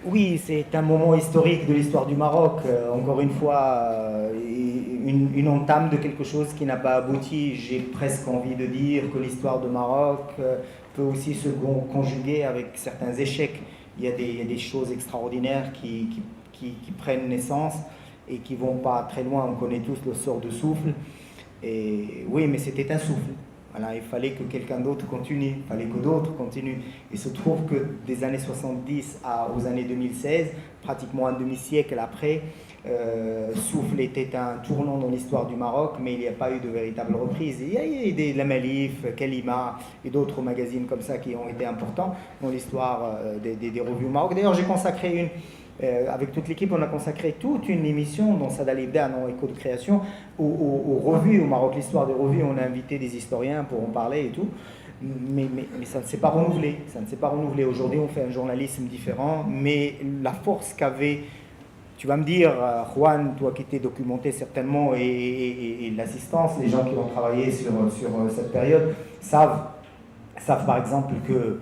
Oui, c'est un moment historique de l'histoire du Maroc. Encore une fois, une entame de quelque chose qui n'a pas abouti. J'ai presque envie de dire que l'histoire du Maroc peut aussi se conjuguer avec certains échecs. Il y a des choses extraordinaires qui prennent naissance et qui ne vont pas très loin. On connaît tous le sort de Souffle. Et oui, mais c'était un souffle. Voilà, il fallait que quelqu'un d'autre continue, il fallait que d'autres continuent. Il se trouve que des années 70 aux années 2016, pratiquement un demi-siècle après, Souffle était un tournant dans l'histoire du Maroc, mais il n'y a pas eu de véritable reprise. Il y a eu des Lamalif, Kalima et d'autres magazines comme ça qui ont été importants dans l'histoire des revues au Maroc. D'ailleurs, j'ai consacré avec toute l'équipe, on a consacré toute une émission dans Sada Libda, dans Écho de création, aux revues au Maroc, l'histoire des revues. On a invité des historiens pour en parler et tout. Mais ça ne s'est pas renouvelé. Ça ne s'est pas renouvelé. Aujourd'hui, on fait un journalisme différent, mais la force qu'avait, tu vas me dire, Juan, toi qui t'es documenté certainement, et l'assistance, les gens qui ont travaillé sur cette période, savent par exemple que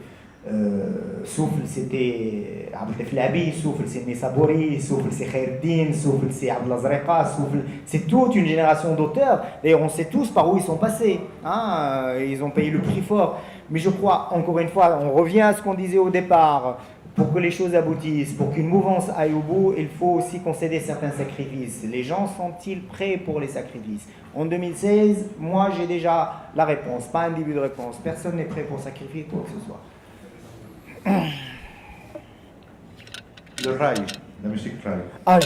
Souffle c'était Abdel Labi, Souffle c'est Nessabouri, Souffle c'est Khairdin, Souffle c'est Abdel Azreqa, Souffle c'est toute une génération d'auteurs. D'ailleurs on sait tous par où ils sont passés, ils ont payé le prix fort. Mais je crois, encore une fois, on revient à ce qu'on disait au départ, pour que les choses aboutissent, pour qu'une mouvance aille au bout, il faut aussi concéder certains sacrifices. Les gens sont-ils prêts pour les sacrifices? En 2016, moi j'ai déjà la réponse, pas un début de réponse. Personne n'est prêt pour sacrifier quoi que ce soit. Le rail, la musique rail. Ah,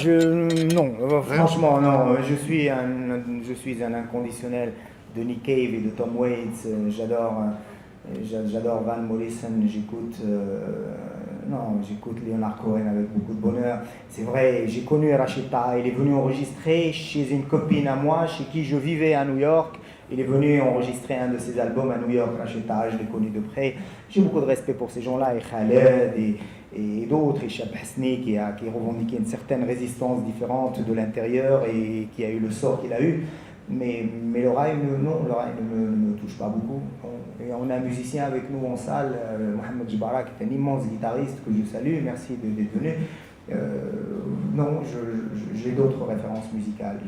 non, franchement, non. Je suis un inconditionnel de Nick Cave et de Tom Waits. J'adore Van Morrison. J'écoute Leonard Cohen avec beaucoup de bonheur. C'est vrai, j'ai connu Racheta. Il est venu enregistrer chez une copine à moi, chez qui je vivais à New York. Il est venu enregistrer un de ses albums à New York, Racheta. Je l'ai connu de près. J'ai beaucoup de respect pour ces gens-là, et Khaled et d'autres, et Chab Hasni qui revendiquait une certaine résistance différente de l'intérieur et qui a eu le sort qu'il a eu. Mais le rail, non, le rail ne me touche pas beaucoup. Et on a un musicien avec nous en salle, Mohamed Jibara, qui est un immense guitariste que je salue, merci d'être venu. Non, j'ai d'autres références musicales.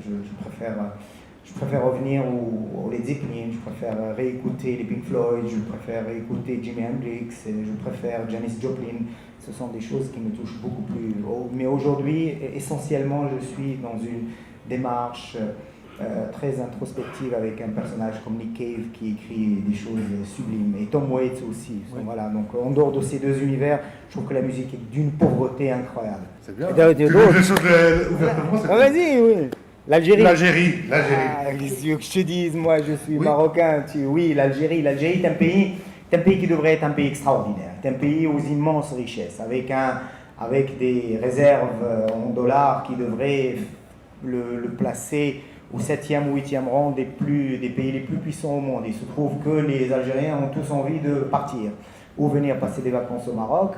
Je préfère revenir au Led Zeppelin, je préfère réécouter les Pink Floyd, je préfère réécouter Jimi Hendrix, je préfère Janis Joplin. Ce sont des choses qui me touchent beaucoup plus. Mais aujourd'hui, essentiellement, je suis dans une démarche très introspective avec un personnage comme Nick Cave qui écrit des choses sublimes, et Tom Waits aussi. Oui. Voilà, donc en dehors de ces deux univers, je trouve que la musique est d'une pauvreté incroyable. C'est bien. Tu veux les choses ouvertement? Vas-y, oui. L'Algérie. L'Algérie. Qu'est-ce que je te dise, moi je suis marocain. Oui, l'Algérie est un pays qui devrait être un pays extraordinaire. C'est un pays aux immenses richesses, avec des réserves en dollars qui devraient le placer au 7e ou 8e rang des pays les plus puissants au monde. Il se trouve que les Algériens ont tous envie de partir, ou venir passer des vacances au Maroc,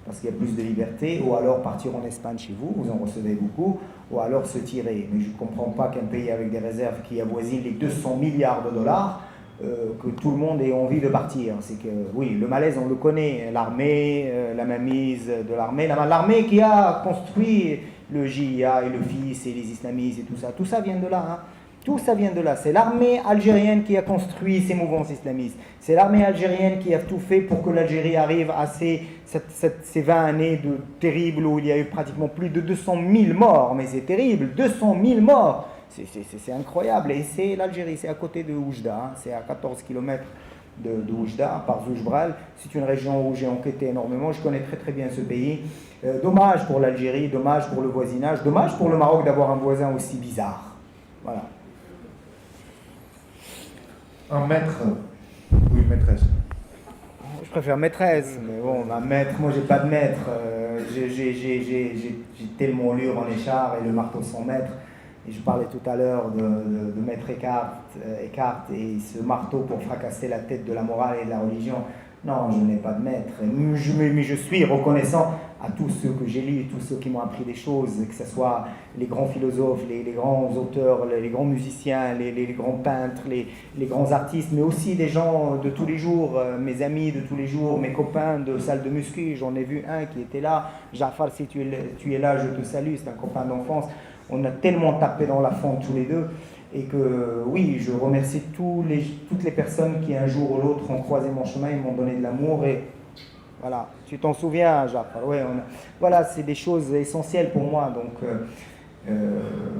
parce qu'il y a plus de liberté, ou alors partir en Espagne chez vous, vous en recevez beaucoup, ou alors se tirer. Mais je ne comprends pas qu'un pays avec des réserves qui avoisinent les 200 milliards de dollars, que tout le monde ait envie de partir. C'est que, oui, le malaise, on le connaît, l'armée, la mainmise de l'armée, l'armée qui a construit le JIA et le FIS et les islamistes et tout ça vient de là, hein. Tout ça vient de là. C'est l'armée algérienne qui a construit ces mouvances islamistes. C'est l'armée algérienne qui a tout fait pour que l'Algérie arrive à ces 20 années terribles où il y a eu pratiquement plus de 200 000 morts. Mais c'est terrible, 200 000 morts. C'est incroyable. Et c'est l'Algérie, c'est à côté de Oujda, hein. C'est à 14 km de Oujda, par Zoujbral. C'est une région où j'ai enquêté énormément. Je connais très très bien ce pays. Dommage pour l'Algérie, dommage pour le voisinage, dommage pour le Maroc d'avoir un voisin aussi bizarre. Voilà. Un maître ou une maîtresse? Je préfère maîtresse, mais bon, ma maître, moi j'ai pas de maître. J'ai tellement lu René Char et le marteau sans maître. Et je parlais tout à l'heure de maître Eckhart et ce marteau pour fracasser la tête de la morale et de la religion. Non, je n'ai pas de maître. Mais je suis reconnaissant à tous ceux que j'ai lus, tous ceux qui m'ont appris des choses, que ce soit les grands philosophes, les grands auteurs, les grands musiciens, les grands peintres, les grands artistes, mais aussi des gens de tous les jours, mes amis de tous les jours, mes copains de salle de muscu. J'en ai vu un qui était là. Jafar, si tu es là, je te salue, c'est un copain d'enfance. On a tellement tapé dans la fente tous les deux. Et que oui, je remercie toutes les personnes qui un jour ou l'autre ont croisé mon chemin et m'ont donné de l'amour. Et voilà, tu t'en souviens, Jacques? Ouais, voilà, c'est des choses essentielles pour moi. Donc,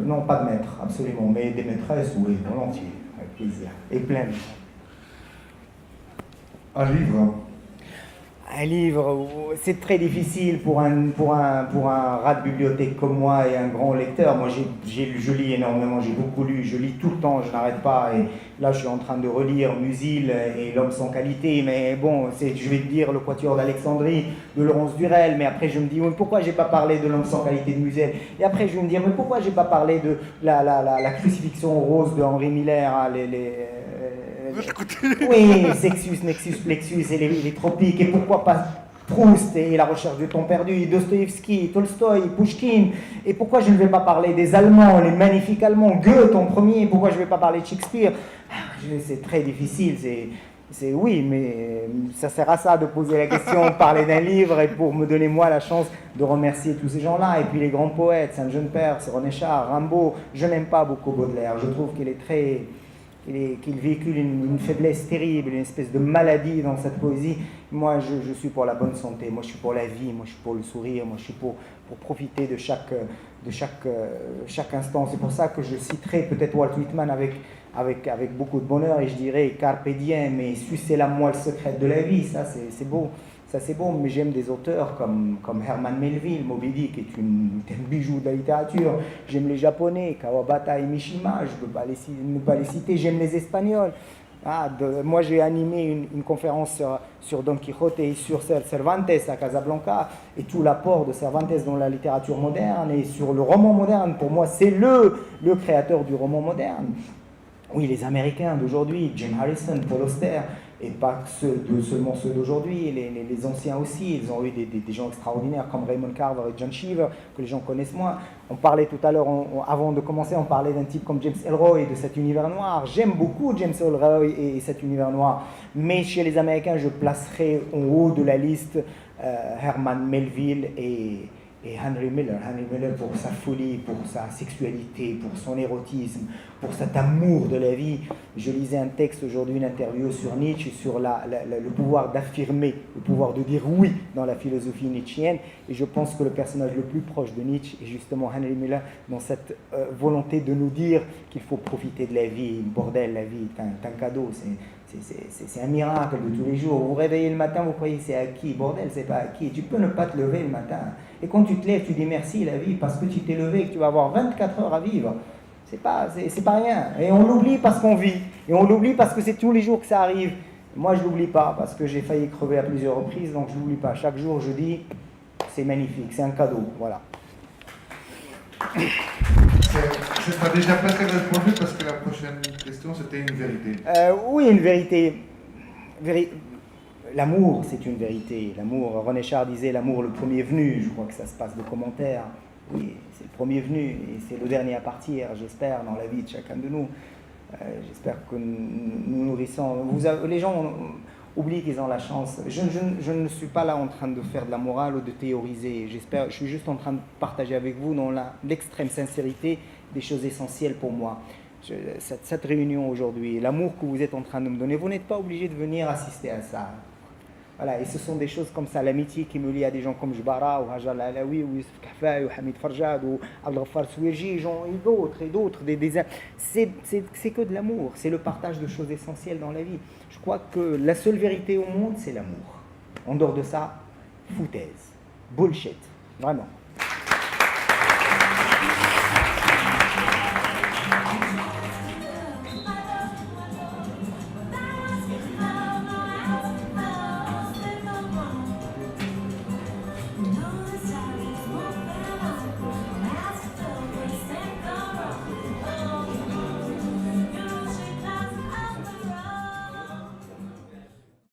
non, pas de maître, absolument. Mais des maîtresses, oui, volontiers, avec plaisir. Et plein. Un livre? Un livre, c'est très difficile pour un rat de bibliothèque comme moi et un grand lecteur. Moi, je lis énormément, j'ai beaucoup lu, je lis tout le temps, je n'arrête pas. Et là, je suis en train de relire Musil et L'homme sans qualité. Mais bon, je vais te dire le Quatuor d'Alexandrie de Laurence Durel. Mais après, je me dis, mais pourquoi j'ai pas parlé de L'homme sans qualité de Musil? Et après, je vais me dire, mais pourquoi j'ai pas parlé de la crucifixion rose de Henri Miller, hein, oui, Sexus, Nexus, Plexus et les tropiques, et pourquoi pas Proust et la recherche du temps perdu, Dostoïevski, Tolstoï, Pouchkine, et pourquoi je ne vais pas parler des Allemands, les magnifiques Allemands, Goethe en premier, pourquoi je ne vais pas parler de Shakespeare? C'est très difficile, oui, mais ça sert à ça de poser la question, parler d'un livre, et pour me donner moi la chance de remercier tous ces gens-là, et puis les grands poètes, Saint-Jean-Perse, René Char, Rimbaud. Je n'aime pas beaucoup Baudelaire, je trouve qu'il est très qu'il véhicule une faiblesse terrible, une espèce de maladie dans cette poésie. Moi, je suis pour la bonne santé, moi je suis pour la vie, moi je suis pour le sourire, moi je suis pour profiter de chaque instant. C'est pour ça que je citerai peut-être Walt Whitman avec beaucoup de bonheur, et je dirais Carpe diem, et sucer la moelle secrète de la vie. Ça c'est beau. Ça c'est bon, mais j'aime des auteurs comme Herman Melville, Moby Dick est un bijou de la littérature. J'aime les Japonais, Kawabata et Mishima, je ne peux pas ne pas les citer. J'aime les Espagnols. Moi j'ai animé une conférence sur Don Quijote et sur Cervantes à Casablanca, et tout l'apport de Cervantes dans la littérature moderne et sur le roman moderne. Pour moi c'est le créateur du roman moderne. Oui, les Américains d'aujourd'hui, Jim Harrison, Paul Auster, et pas seulement ceux d'aujourd'hui, les anciens aussi, ils ont eu des gens extraordinaires comme Raymond Carver et John Cheever, que les gens connaissent moins. On parlait tout à l'heure, avant de commencer, on parlait d'un type comme James Ellroy de cet univers noir. J'aime beaucoup James Ellroy et cet univers noir, mais chez les Américains, je placerai en haut de la liste Herman Melville et Henry Miller. Henry Miller pour sa folie, pour sa sexualité, pour son érotisme, pour cet amour de la vie. Je lisais un texte aujourd'hui, une interview sur Nietzsche, sur le pouvoir d'affirmer, le pouvoir de dire oui dans la philosophie nietzschéenne. Et je pense que le personnage le plus proche de Nietzsche est justement Henry Miller, dans cette volonté de nous dire qu'il faut profiter de la vie. Bordel, la vie est un cadeau, c'est un miracle de tous les jours. Vous vous réveillez le matin, vous croyez que c'est acquis. Bordel, c'est pas acquis. Tu peux ne pas te lever le matin. Et quand tu te lèves, tu dis merci la vie parce que tu t'es levé et que tu vas avoir 24 heures à vivre. C'est pas rien. Et on l'oublie parce qu'on vit. Et on l'oublie parce que c'est tous les jours que ça arrive. Moi, je l'oublie pas parce que j'ai failli crever à plusieurs reprises, donc je l'oublie pas. Chaque jour, je dis, c'est magnifique, c'est un cadeau. Voilà. C'est pas déjà presque répondu parce que la prochaine question, c'était une vérité. Oui, une vérité. L'amour, c'est une vérité. L'amour, René Char disait l'amour le premier venu. Je crois que ça se passe de commentaires. Oui, c'est le premier venu et c'est le dernier à partir, j'espère, dans la vie de chacun de nous. J'espère que nous nourrissons. Les gens oublient qu'ils ont la chance. Je ne suis pas là en train de faire de la morale ou de théoriser. Je suis juste en train de partager avec vous dans l'extrême sincérité des choses essentielles pour moi. Cette réunion aujourd'hui, l'amour que vous êtes en train de me donner, vous n'êtes pas obligé de venir assister à ça. Voilà, et ce sont des choses comme ça, l'amitié qui me lie à des gens comme Jbara, ou Hajar Alaoui, ou Youssef Kahfa, ou Hamid Farjad, ou Abdelghafar Souerji, et d'autres. C'est que de l'amour, c'est le partage de choses essentielles dans la vie. Je crois que la seule vérité au monde, c'est l'amour. En dehors de ça, foutaise, bullshit, vraiment.